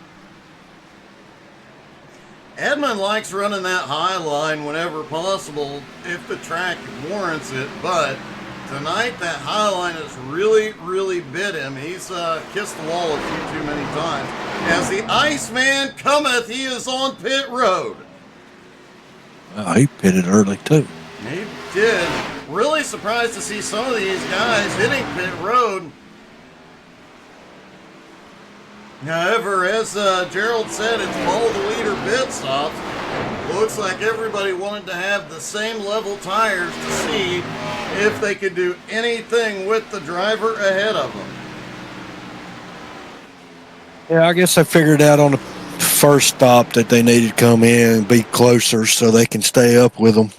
Edmund likes running that high line whenever possible if the track warrants it, but tonight that high line has really bit him. He's kissed the wall a few too many times. As the Iceman cometh, he is on pit road.
Oh, he pitted early too.
He did. Really surprised to see some of these guys hitting pit road. However, as Gerald said, it's follow the leader pit stops. Looks like everybody wanted to have the same level tires to see if they could do anything with the driver ahead of them.
Yeah, I guess I figured out on the first stop that they needed to come in and be closer so they can stay up with them.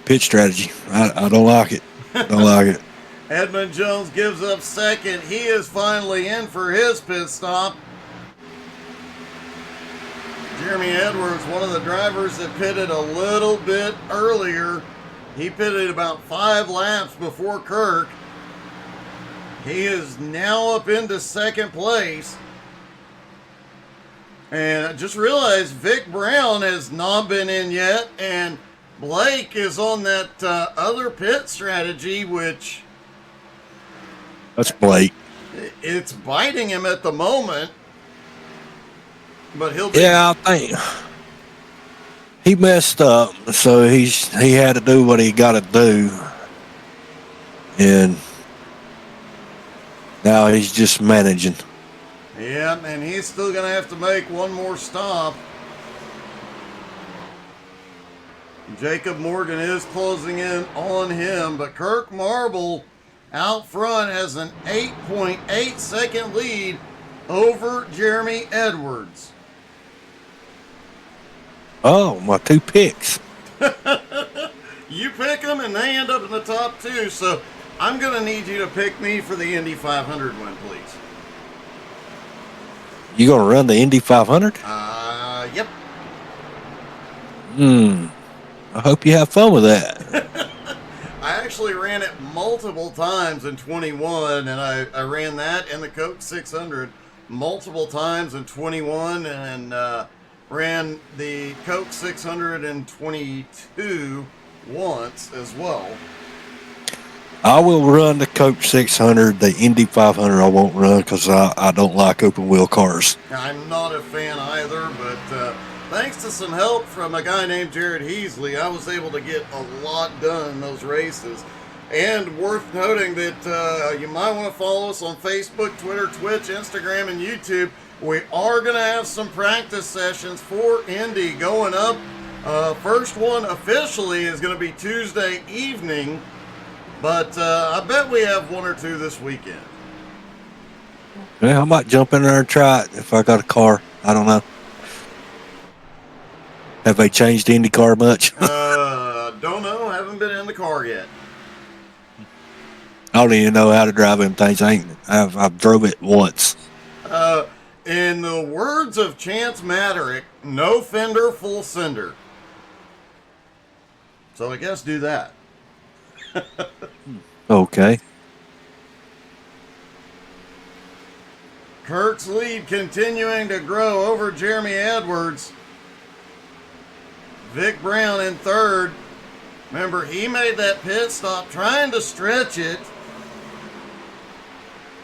Pit strategy. I don't like it. Don't like it.
Edmund Jones gives up 2nd. He is finally in for his pit stop. Jeremy Edwards, one of the drivers that pitted a little bit earlier. He pitted about 5 laps before Kirk. He is now up into 2nd place. And I just realized Vic Brown has not been in yet, and Blake is on that other pit strategy, which...
That's Blake.
It's biting him at the moment, but he'll be...
Yeah, I think he messed up, so he had to do what he got to do, and now he's just managing.
Yeah, and he's still going to have to make one more stop. Jacob Morgan is closing in on him, but Kirk Marble out front has an 8.8 second lead over Jeremy Edwards.
Oh, my 2 picks.
You pick them and they end up in the top 2, so I'm going to need you to pick me for the Indy 500 win, please.
You going to run the Indy 500?
Yep.
I hope you have fun with that.
I actually ran it multiple times in 21, and I ran that and the Coke 600 multiple times in 21, and ran the Coke 600 in 22 once as well.
I will run the Coke 600. The Indy 500 I won't run because I don't like open wheel cars.
I'm not a fan either, but thanks to some help from a guy named Jared Heasley, I was able to get a lot done in those races. And worth noting that you might want to follow us on Facebook, Twitter, Twitch, Instagram, and YouTube. We are going to have some practice sessions for Indy going up. First one officially is going to be Tuesday evening, but I bet we have 1 or 2 this weekend.
Yeah, I might jump in there and try it if I got a car. I don't know. Have they changed the Indy car much?
Don't know. Haven't been in the car yet.
I don't even know how to drive them things. I've drove it once.
In the words of Chance Matterick, no fender, full sender. So I guess do that.
Okay.
Kirk's lead continuing to grow over Jeremy Edwards. Vic Brown in 3rd. Remember, he made that pit stop trying to stretch it.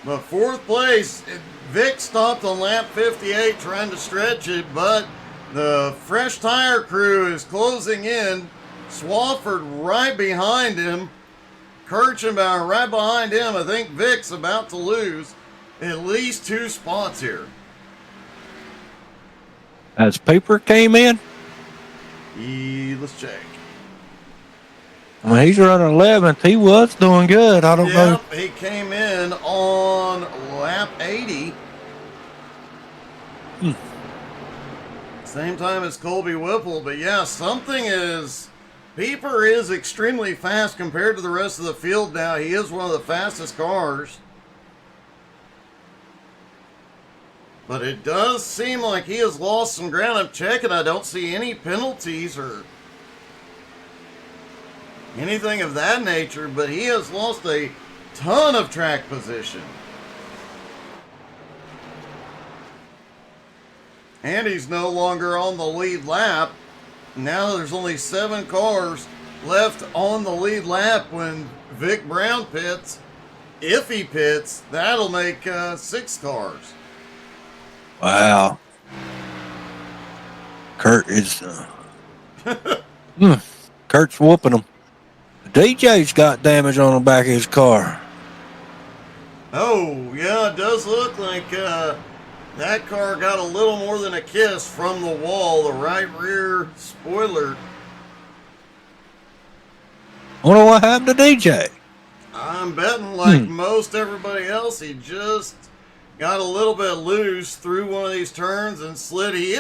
But 4th place, Vic stopped on lap 58 trying to stretch it, but the fresh tire crew is closing in. Swafford right behind him. Kirchenbauer right behind him. I think Vic's about to lose at least 2 spots here.
As Paper came in,
Let's check.
I mean, he's running 11th. He was doing good. I don't know.
Yep, he came in on lap 80. Same time as Colby Whipple, but yeah, something is... Peeper is extremely fast compared to the rest of the field now. He is one of the fastest cars. But it does seem like he has lost some ground. I'm checking. I don't see any penalties or anything of that nature, but he has lost a ton of track position. And he's no longer on the lead lap. Now there's only 7 cars left on the lead lap when Vic Brown pits. If he pits, that'll make 6 cars.
Wow. Kurt is... Kurt's whooping him. DJ's got damage on the back of his car.
Oh, yeah, it does look like that car got a little more than a kiss from the wall. The right rear spoiler.
I wonder what happened to DJ.
I'm betting like most everybody else, he just got a little bit loose through one of these turns and slid. He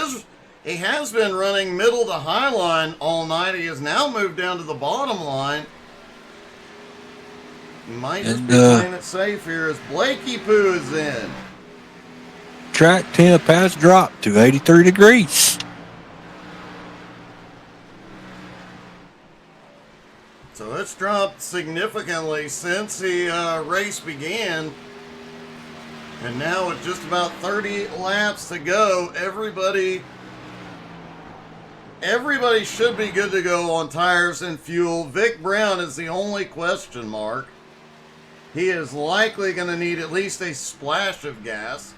has been running middle to high line all night. He has now moved down to the bottom line. He might just be playing it safe here as Blakey Poo is in.
Track temp has dropped to 83 degrees.
So it's dropped significantly since the race began. And now with just about 30 laps to go, everybody should be good to go on tires and fuel. Vic Brown is the only question mark. He is likely going to need at least a splash of gas.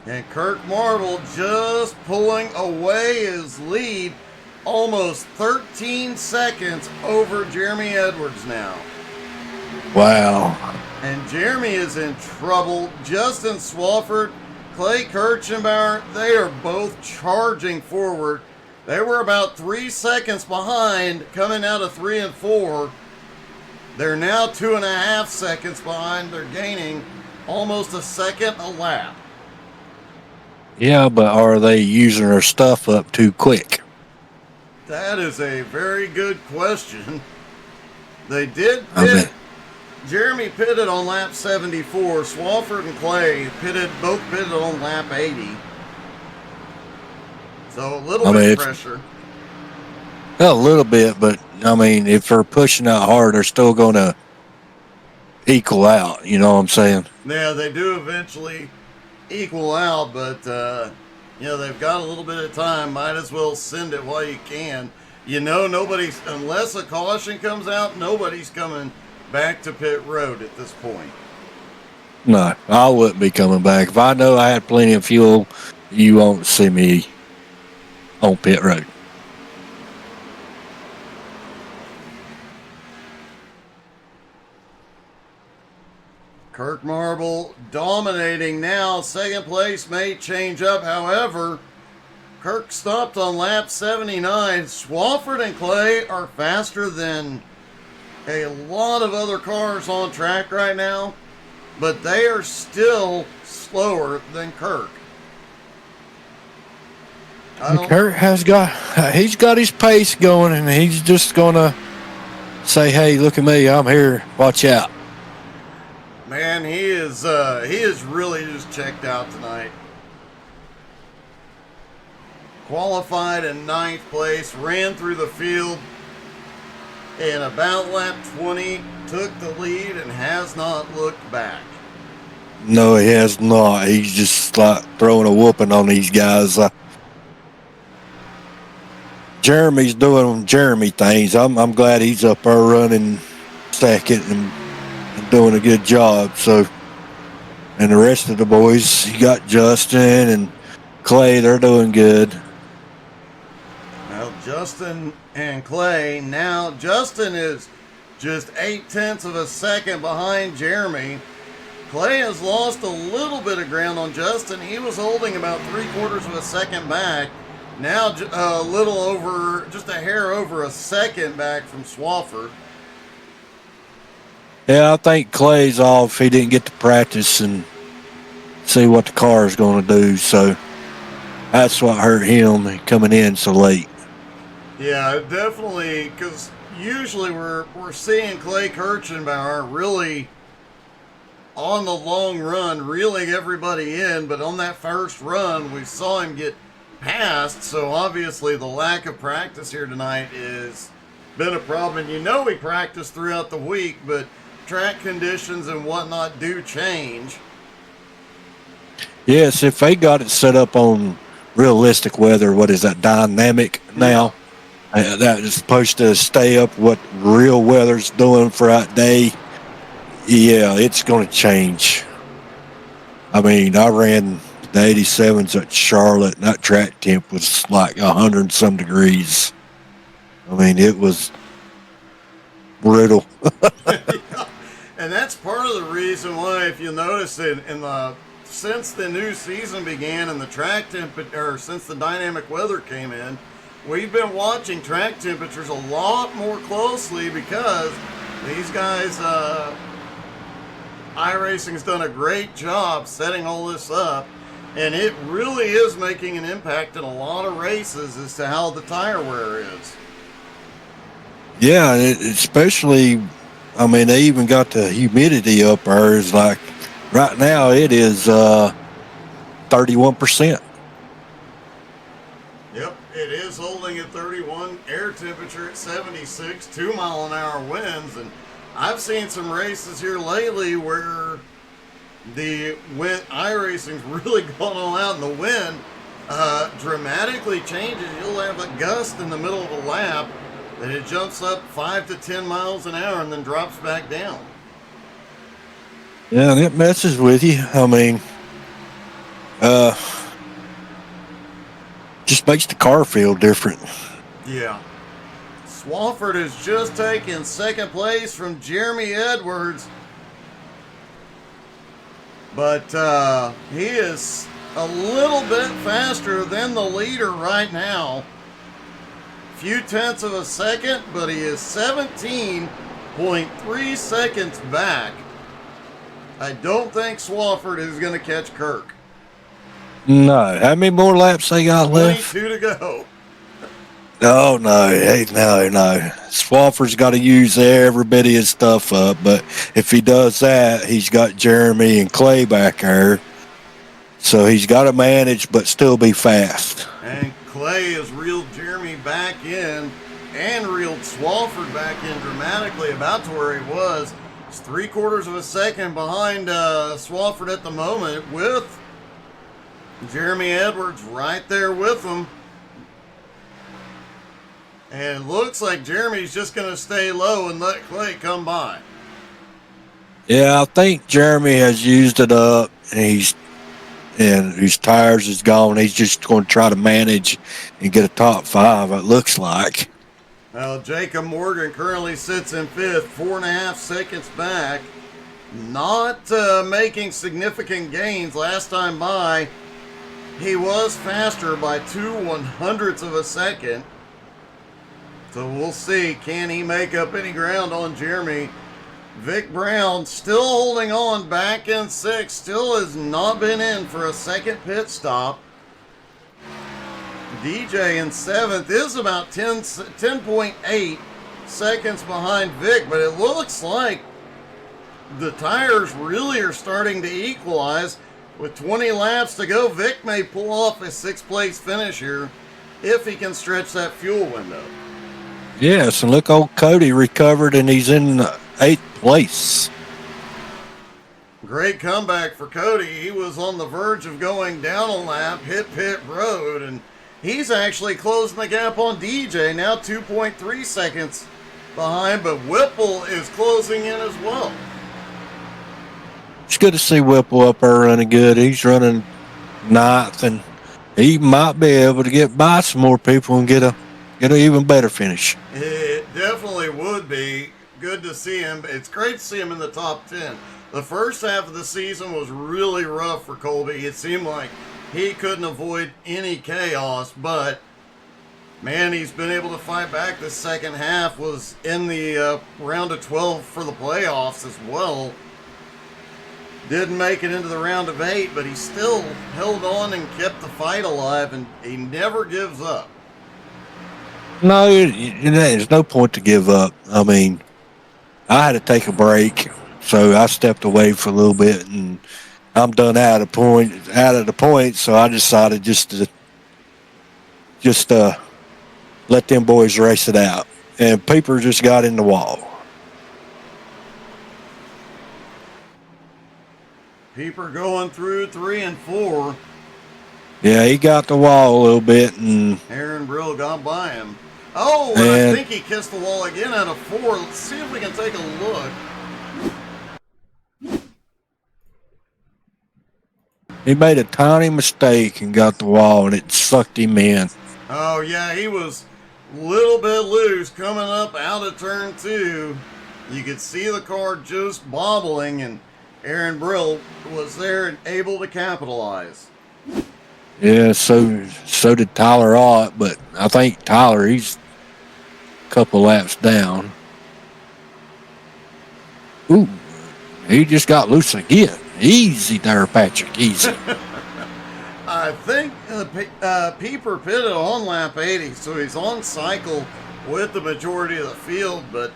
And Kirk Marble just pulling away his lead, almost 13 seconds over Jeremy Edwards now.
Wow.
And Jeremy is in trouble. Justin Swafford, Clay Kirchenbauer, they are both charging forward. They were about 3 seconds behind coming out of 3 and 4. They're now 2.5 seconds behind. They're gaining almost a second a lap.
Yeah, but are they using their stuff up too quick?
That is a very good question. They did pit. Jeremy pitted on lap 74. Swafford and Clay both pitted on lap 80. So a little bit of pressure.
A little bit, but I mean, if they're pushing out hard, they're still going to equal out. You know what I'm saying?
Yeah, they do eventually equal out, but they've got a little bit of time. Might as well send it while you can. Nobody's, unless a caution comes out, nobody's coming back to pit road at this point.
No, I wouldn't be coming back. If I know I had plenty of fuel, you won't see me on pit road.
Kirk Marble dominating now. Second place may change up. However, Kirk stopped on lap 79. Swafford and Clay are faster than a lot of other cars on track right now, but they are still slower than Kirk.
Kirk he's got his pace going, and he's just gonna say, "Hey, look at me, I'm here. Watch out."
Man, he is really just checked out tonight. Qualified in 9th place, ran through the field in about lap 20, took the lead, and has not looked back.
No, he has not. He's just like throwing a whooping on these guys. Jeremy's doing Jeremy things. I'm glad he's up there running second and doing a good job. So, and the rest of the boys, you got Justin and Clay, they're doing good.
Well, Justin and Clay, now Justin is just 0.8 of a second behind Jeremy. Clay has lost a little bit of ground on Justin. He was holding about 3/4 of a second back. Now a little over, just a hair over a second back from Swafford.
Yeah, I think Clay's off. He didn't get to practice and see what the car is going to do. So that's what hurt him coming in so late.
Yeah, definitely, because usually we're seeing Clay Kirchenbauer really on the long run, reeling everybody in, but on that first run, we saw him get passed, so obviously the lack of practice here tonight has been a problem. And you know he practiced throughout the week, but track conditions and whatnot do change.
Yes, if they got it set up on realistic weather, what is that, dynamic now? That is supposed to stay up what real weather's doing for that day. Yeah, it's going to change. I mean, I ran the 87s at Charlotte, and that track temp was like 100 and some degrees. I mean, it was brutal.
And that's part of the reason why, if you notice it, since the new season began and the track temperature, since the dynamic weather came in, we've been watching track temperatures a lot more closely because these guys, iRacing's done a great job setting all this up, and it really is making an impact in a lot of races as to how the tire wear is.
Yeah, especially, I mean, they even got the humidity up there. It's like right now it is 31%.
Yep, it is holding at 31, air temperature at 76, 2-mile-an-hour winds, and I've seen some races here lately where the wind, iRacing's really gone all out, and the wind dramatically changes. You'll have a gust in the middle of a lap that it jumps up 5 to 10 miles an hour and then drops back down.
Yeah, and it messes with you. I mean, just makes the car feel different.
Yeah. Swafford has just taken second place from Jeremy Edwards. But he is a little bit faster than the leader right now. Few tenths of a second, but he is 17.3 seconds back. I don't think Swafford is going to catch Kirk.
No. How many more laps they got left?
22 to go.
Oh, no. Hey, no. Swafford's got to use every bit of his stuff up, but if he does that, he's got Jeremy and Clay back there. So he's got to manage, but still be fast.
And Clay has reeled Jeremy back in and reeled Swafford back in dramatically, about to where he was. He's 3/4 of a second behind Swafford at the moment, with Jeremy Edwards right there with him. And it looks like Jeremy's just going to stay low and let Clay come by.
Yeah, I think Jeremy has used it up, and his tires is gone. He's just going to try to manage and get a top 5, it looks like.
Well, Jacob Morgan currently sits in 5th, 4.5 seconds back. Not making significant gains. Last time by, he was faster by 2/100ths of a second. So we'll see, can he make up any ground on Jeremy? Vic Brown still holding on back in 6th, still has not been in for a second pit stop. DJ in 7th is about 10.8 seconds behind Vic, but it looks like the tires really are starting to equalize. With 20 laps to go, Vic may pull off a 6th place finish here if he can stretch that fuel window.
Yes, and look, old Cody recovered, and he's in 8th place.
Great comeback for Cody. He was on the verge of going down a lap, hit pit road, and he's actually closing the gap on DJ, now 2.3 seconds behind, but Whipple is closing in as well.
It's good to see Whipple up there running good. He's running 9th, and he might be able to get by some more people and get an even better finish.
It definitely would be good to see him. It's great to see him in the top 10. The first half of the season was really rough for Colby. It seemed like he couldn't avoid any chaos, but man, he's been able to fight back. The second half was in the round of 12 for the playoffs as well. Didn't make it into the round of 8, but he still held on and kept the fight alive, and he never gives up.
No, there's no point to give up. I mean, I had to take a break, so I stepped away for a little bit, and I'm done out of the point. So I decided just to let them boys race it out, and Peeper just got in the wall.
Peeper going through 3 and 4.
Yeah, he got the wall a little bit, and
Aaron Brill got by him. Oh, and I think he kissed the wall again out of 4. Let's see if we can take a look.
he made a tiny mistake and got the wall, and it sucked him in.
Oh, yeah, he was a little bit loose coming up out of turn 2. You could see the car just bobbling, and Aaron Brill was there and able to capitalize.
Yeah, so did Tyler Ott, but I think Tyler, he's a couple laps down. Ooh, he just got loose again. Easy there, Patrick, easy.
I think Peeper pitted on lap 80, so he's on cycle with the majority of the field, but,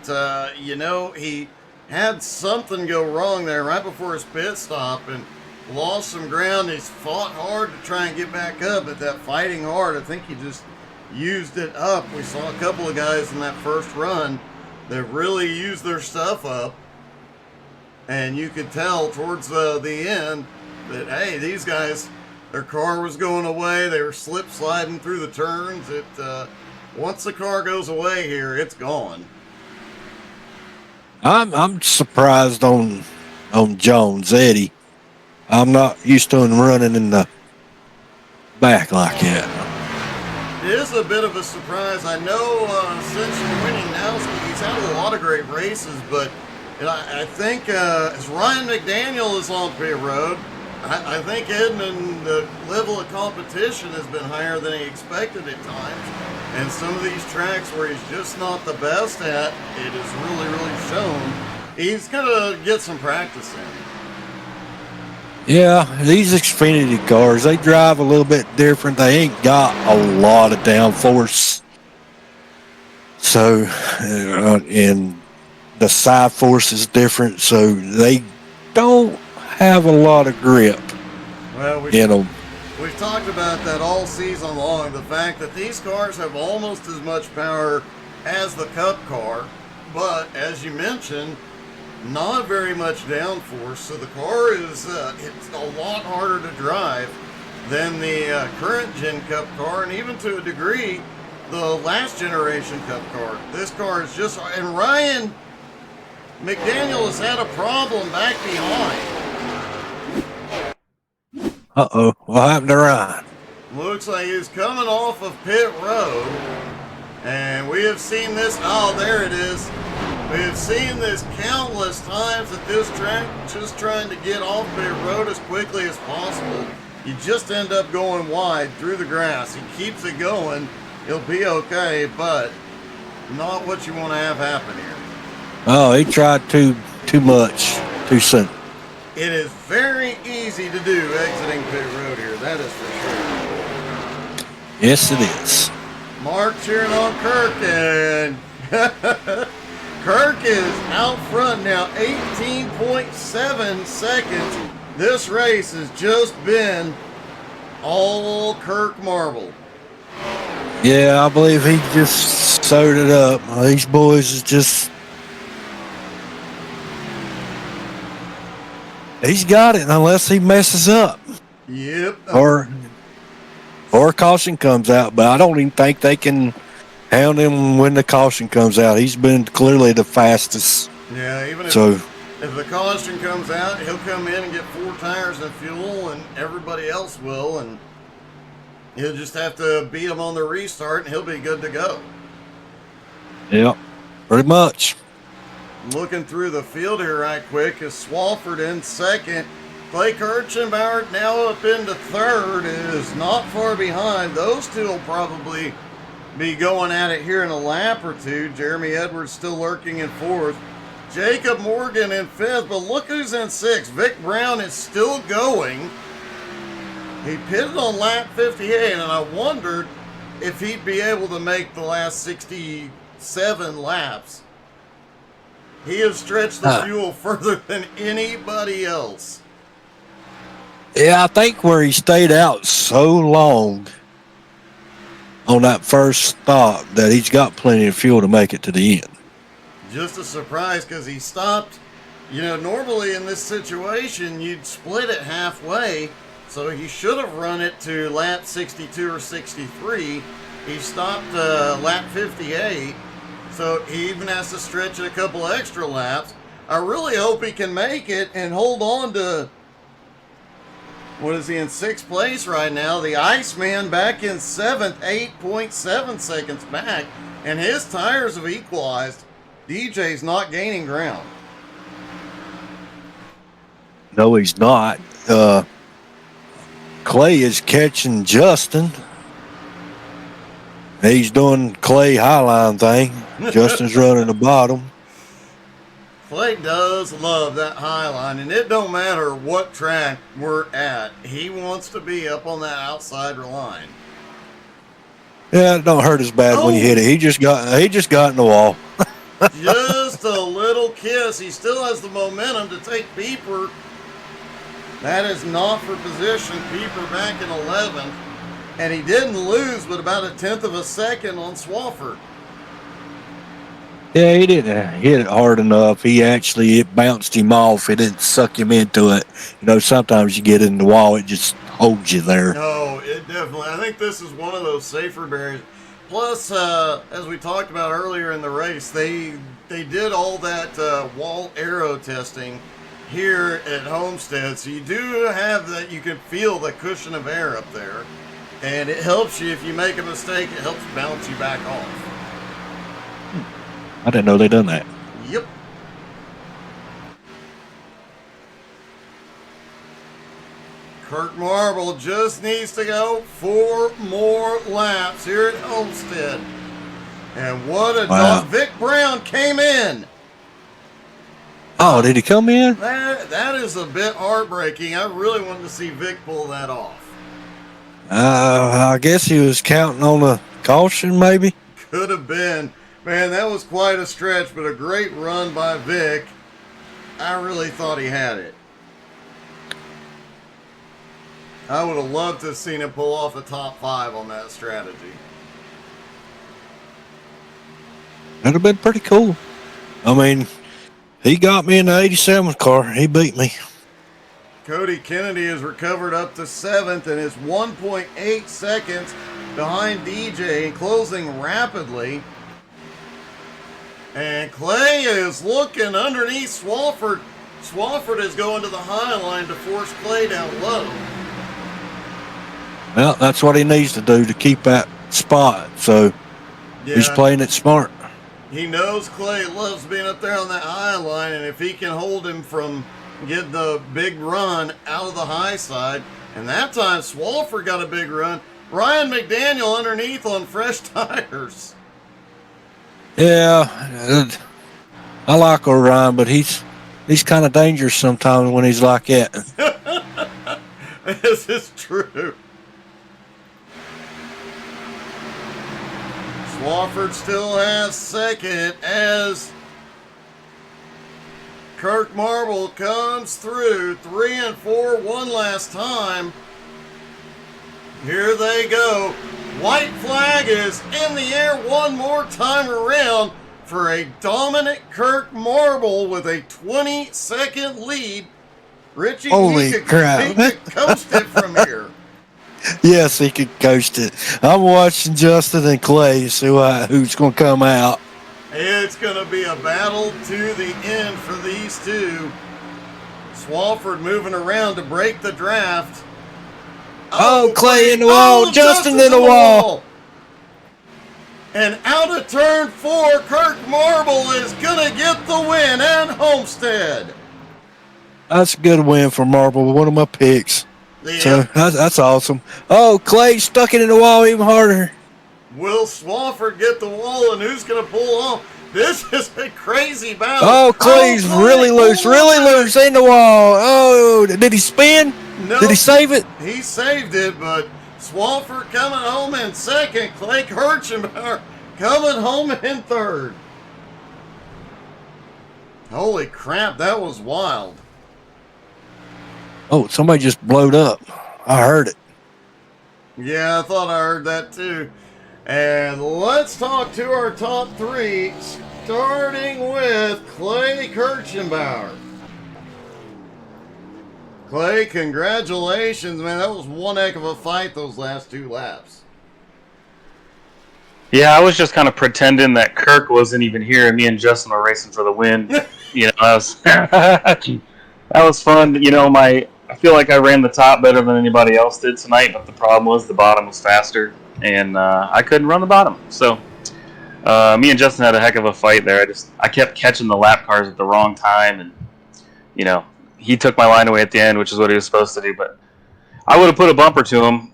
he had something go wrong there right before his pit stop and lost some ground. He's fought hard to try and get back up, but that fighting hard, I think he just used it up. We saw a couple of guys in that first run that really used their stuff up, and you could tell towards the end that, hey, these guys, their car was going away. They were slip sliding through the turns. Once the car goes away here, it's gone.
I'm surprised on Jones, Eddie. I'm not used to him running in the back like that.
It is a bit of a surprise. I know since winning Nowski, he's had a lot of great races, but I think as Ryan McDaniel is on pit road, I think Edmund, the level of competition has been higher than he expected at times. And some of these tracks where he's just not the best at, it has really, really shown. He's going to get some practice in.
Yeah, these Xfinity cars, they drive a little bit different. They ain't got a lot of downforce. So, and the side force is different, so they don't have a lot of grip in them.
We've talked about that all season long, the fact that these cars have almost as much power as the Cup car, but as you mentioned, not very much downforce, so the car is it's a lot harder to drive than the current Gen Cup car, and even to a degree, the last generation Cup car. This car is just, and Ryan McDaniel has had a problem back behind.
Uh-oh, what happened to Ryan?
Looks like he's coming off of pit road, and we have seen this, oh, there it is. We have seen this countless times at this track, just trying to get off pit road as quickly as possible. You just end up going wide through the grass. He keeps it going, he'll be okay, but not what you want to have happen here.
Oh, he tried too much, too soon.
It is very easy to do exiting pit road here, that is for sure.
Yes, it is.
Mark cheering on Kirk, and Kirk is out front now, 18.7 seconds. This race has just been all Kirk marble.
Yeah, I believe he just sewed it up. These boys is just... He's got it unless he messes up.
Yep.
Or caution comes out, but I don't even think they can hound him when the caution comes out. He's been clearly the fastest.
Yeah, even if the caution comes out, he'll come in and get 4 tires and fuel, and everybody else will, and he'll just have to beat him on the restart, and he'll be good to go.
Yep, pretty much.
Looking through the field here right quick is Swafford in second. Clay Kirchenbauer now up into third, is not far behind. Those two will probably be going at it here in a lap or two. Jeremy Edwards still lurking in fourth. Jacob Morgan in fifth, but look who's in sixth. Vic Brown is still going. He pitted on lap 58, and I wondered if he'd be able to make the last 67 laps. He has stretched the fuel further than anybody else.
Yeah, I think where he stayed out so long on that first stop that he's got plenty of fuel to make it to the end.
Just a surprise because he stopped. You know, normally in this situation, you'd split it halfway, so he should have run it to lap 62 or 63. He stopped lap 58, so he even has to stretch it a couple extra laps. I really hope he can make it and hold on to, what is he in sixth place right now? The Iceman back in seventh, 8.7 seconds back, and his tires have equalized. DJ's not gaining ground.
No, he's not. Clay is catching Justin. He's doing Clay highline thing. Justin's running the bottom.
Clay does love that high line, and it don't matter what track we're at. He wants to be up on that outside line.
Yeah, it don't hurt as bad when you hit it. He just got in the wall.
Just a little kiss. He still has the momentum to take Pieper. That is not for position. Pieper back in 11th, and he didn't lose, but about 1/10 of a second on Swafford.
Yeah, he didn't hit it hard enough. It bounced him off. It didn't suck him into it. You know, sometimes you get in the wall, it just holds you there.
No, it definitely. I think this is one of those safer barriers. Plus, as we talked about earlier in the race, they did all that wall aero testing here at Homestead, so you do have that. You can feel the cushion of air up there, and it helps you if you make a mistake. It helps bounce you back off.
I didn't know they done that.
Yep. Kirk Marble just needs to go 4 more laps here at Homestead. And what a dog. Vic Brown came in.
Oh, did he come in?
That is a bit heartbreaking. I really wanted to see Vic pull that off.
I guess he was counting on a caution, maybe.
Could have been. Man, that was quite a stretch, but a great run by Vic. I really thought he had it. I would have loved to have seen him pull off a top 5 on that strategy.
That'd have been pretty cool. I mean, he got me in the 87 car. He beat me.
Cody Kennedy has recovered up to 7th and is 1.8 seconds behind DJ and closing rapidly. And Clay is looking underneath Swafford. Swafford is going to the high line to force Clay down low.
Well, that's what he needs to do to keep that spot. So he's playing it smart.
He knows Clay loves being up there on that high line, and if he can hold him from getting the big run out of the high side, and that time Swafford got a big run. Ryan McDaniel underneath on fresh tires.
Yeah, I like Orion, but he's kind of dangerous sometimes when he's like that.
This is true. Swafford still has second as Kirk Marble comes through 3 and 4 one last time. Here they go. White flag is in the air one more time around for a dominant Kirk Marble with a 20-second lead. Richie,
holy
he could coast it from here.
Yes, he could coast it. I'm watching Justin and Clay, see who's going to come out.
It's going to be a battle to the end for these two. Swafford moving around to break the draft.
Oh, Clay in the wall. Justin in the wall.
And out of turn 4, Kirk Marble is going to get the win at Homestead.
That's a good win for Marble, one of my picks.
Yeah.
So that's awesome. Oh, Clay stuck it in the wall even harder.
Will Swafford get the wall, and who's going to pull off? This is a crazy battle.
Oh, Clay's really loose in the wall. Oh, did he spin?
No,
did he save it?
He saved it, but Swafford coming home in second. Clay Kirchenbauer coming home in third. Holy crap, that was wild.
Oh, somebody just blowed up. I heard it.
Yeah, I thought I heard that too. And let's talk to our top 3, starting with Clay Kirchenbauer. Clay, congratulations, man. That was one heck of a fight those last 2 laps.
Yeah, I was just kind of pretending that Kirk wasn't even here, and me and Justin were racing for the win. That was fun. I feel like I ran the top better than anybody else did tonight, but the problem was the bottom was faster, and I couldn't run the bottom. So me and Justin had a heck of a fight there. I kept catching the lap cars at the wrong time, and he took my line away at the end, which is what he was supposed to do. But I would have put a bumper to him,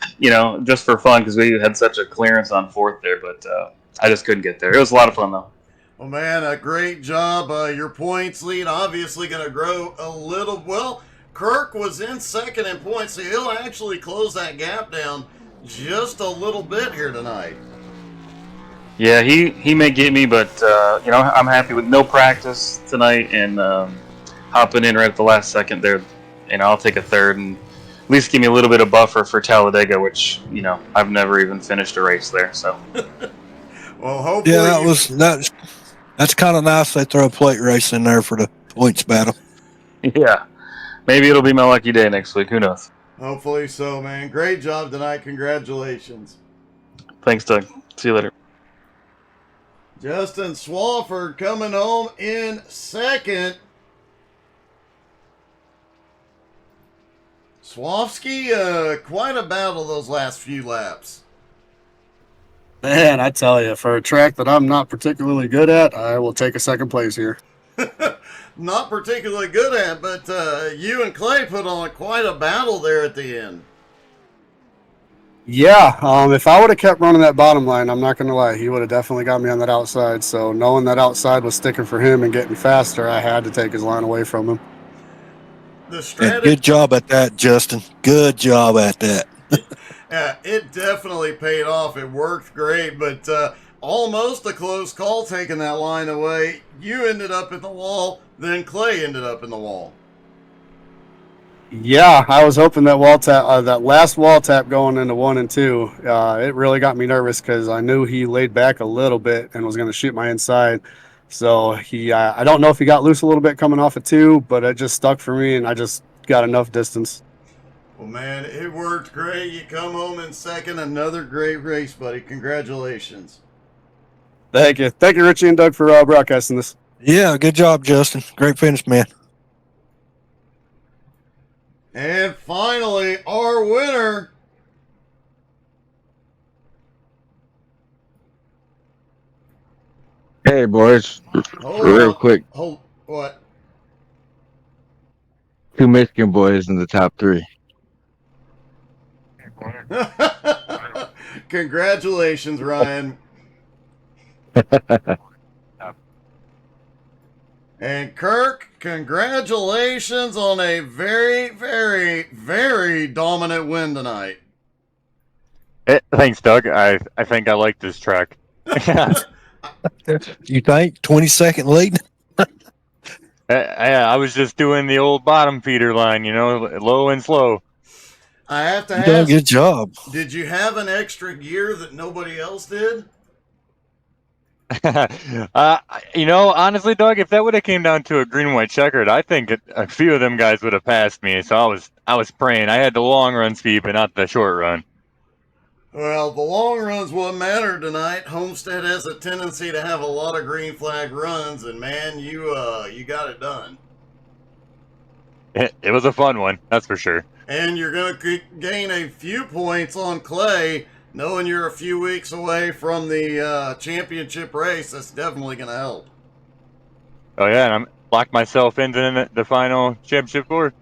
just for fun, because we had such a clearance on 4th there. But I just couldn't get there. It was a lot of fun, though.
Well, man, a great job. Your points lead obviously going to grow a little. Well, Kirk was in second in points, so he'll actually close that gap down just a little bit here tonight.
Yeah, he may get me, but I'm happy with no practice tonight and hopping in right at the last second there. I'll take a third and at least give me a little bit of buffer for Talladega, which I've never even finished a race there. So,
well, hopefully,
yeah, that's kind of nice. They throw a plate race in there for the points battle.
Yeah, maybe it'll be my lucky day next week. Who knows?
Hopefully so, man. Great job tonight. Congratulations.
Thanks, Doug. See you later.
Justin Swafford coming home in second. Swafsky, quite a battle those last few laps.
Man, I tell you, for a track that I'm not particularly good at, I will take a second place here.
Not particularly good at, but you and Clay put on quite a battle there at the end.
Yeah, if I would have kept running that bottom line, I'm not going to lie, he would have definitely got me on that outside. So knowing that outside was sticking for him and getting faster, I had to take his line away from him.
Good job at that, Justin. Good job at that.
Yeah, it definitely paid off. It worked great, but almost a close call taking that line away. You ended up in the wall, then Clay ended up in the wall.
Yeah, I was hoping that that last wall tap going into 1 and 2, it really got me nervous because I knew he laid back a little bit and was going to shoot my inside. So I don't know if he got loose a little bit coming off of 2, but it just stuck for me and I just got enough distance.
Well, man, it worked great. You come home in second. Another great race, buddy. Congratulations.
Thank you. Thank you, Richie and Doug, for broadcasting this.
Yeah, good job, Justin. Great finish, man.
And finally, our winner.
Hey, boys. Real quick.
What?
2 Michigan boys in the top 3.
Congratulations, Ryan. And Kirk, congratulations on a very, very, very dominant win tonight.
Thanks, Doug. I think I like this track.
You think? 20-second lead?
I was just doing the old bottom feeder line, low and slow.
I have to
You done a
ask,
good job.
did you have an extra gear that nobody else did?
Honestly, Doug, if that would have came down to a green and white checkered, I think a few of them guys would have passed me. So I was praying. I had the long run speed, but not the short run.
Well, the long runs what matter tonight. Homestead has a tendency to have a lot of green flag runs, and man, you got it done.
It was a fun one, that's for sure.
And you're going to gain a few points on Clay Knowing you're a few weeks away from the championship race, that's definitely going to help.
Oh yeah, and I'm locked myself into the final championship board.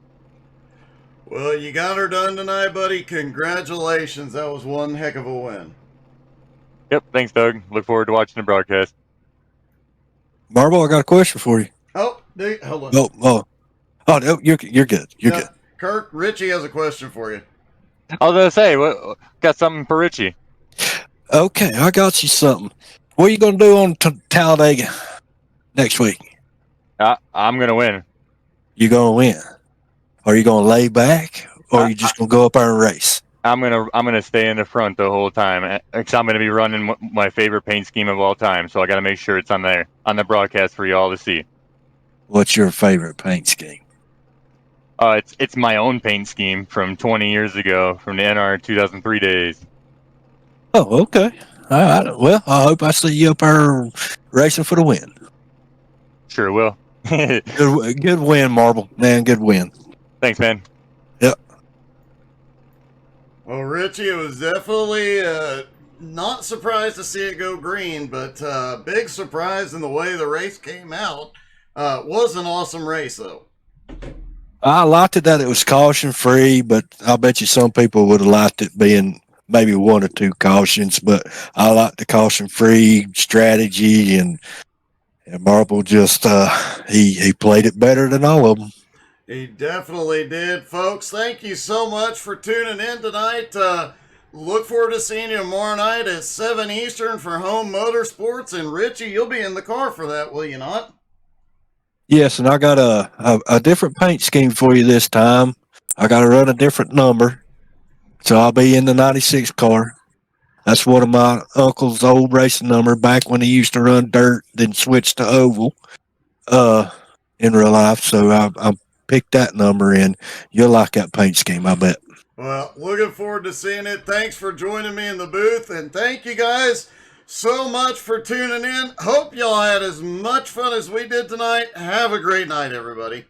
Well, you got her done tonight, buddy. Congratulations. That was one heck of a win.
Yep, thanks, Doug. Look forward to watching the broadcast.
Marble, I got a question for you.
Oh, dude, hold on.
No, you're good. You're
No,
good.
Kirk, Richie has a question for you.
I was gonna say, what got something for Richie?
Okay, I got you something. What are you gonna do on Talladega next week?
I'm gonna win.
You gonna win? Are you gonna lay back, or are you just gonna go up there and race?
I'm gonna stay in the front the whole time, because I'm gonna be running my favorite paint scheme of all time. So I gotta make sure it's on the broadcast for you all to see.
What's your favorite paint scheme?
It's my own paint scheme from 20 years ago, from the NR 2003 days.
Oh, okay. All right. Well, I hope I see you up there racing for the win.
Sure will.
Good win, Marble. Man, good win.
Thanks, man.
Yep.
Well, Richie, it was definitely not surprised to see it go green, but big surprise in the way the race came out. Was an awesome race, though.
I liked it that it was caution free, but I bet you some people would have liked it being maybe one or two cautions. But I like the caution free strategy, and Marble just he played it better than all of them.
He definitely did, folks. Thank you so much for tuning in tonight. Look forward to seeing you tomorrow night at 7 Eastern for Home Motorsports. And Richie, you'll be in the car for that, will you not?
Yes, and I got a different paint scheme for you this time. I got to run a different number, so I'll be in the 96 car. That's one of my uncle's old racing number back when he used to run dirt, then switched to oval in real life. So I picked that number, and you'll like that paint scheme, I bet.
Well, looking forward to seeing it. Thanks for joining me in the booth, and thank you guys so much for tuning in. Hope y'all had as much fun as we did tonight. Have a great night, everybody.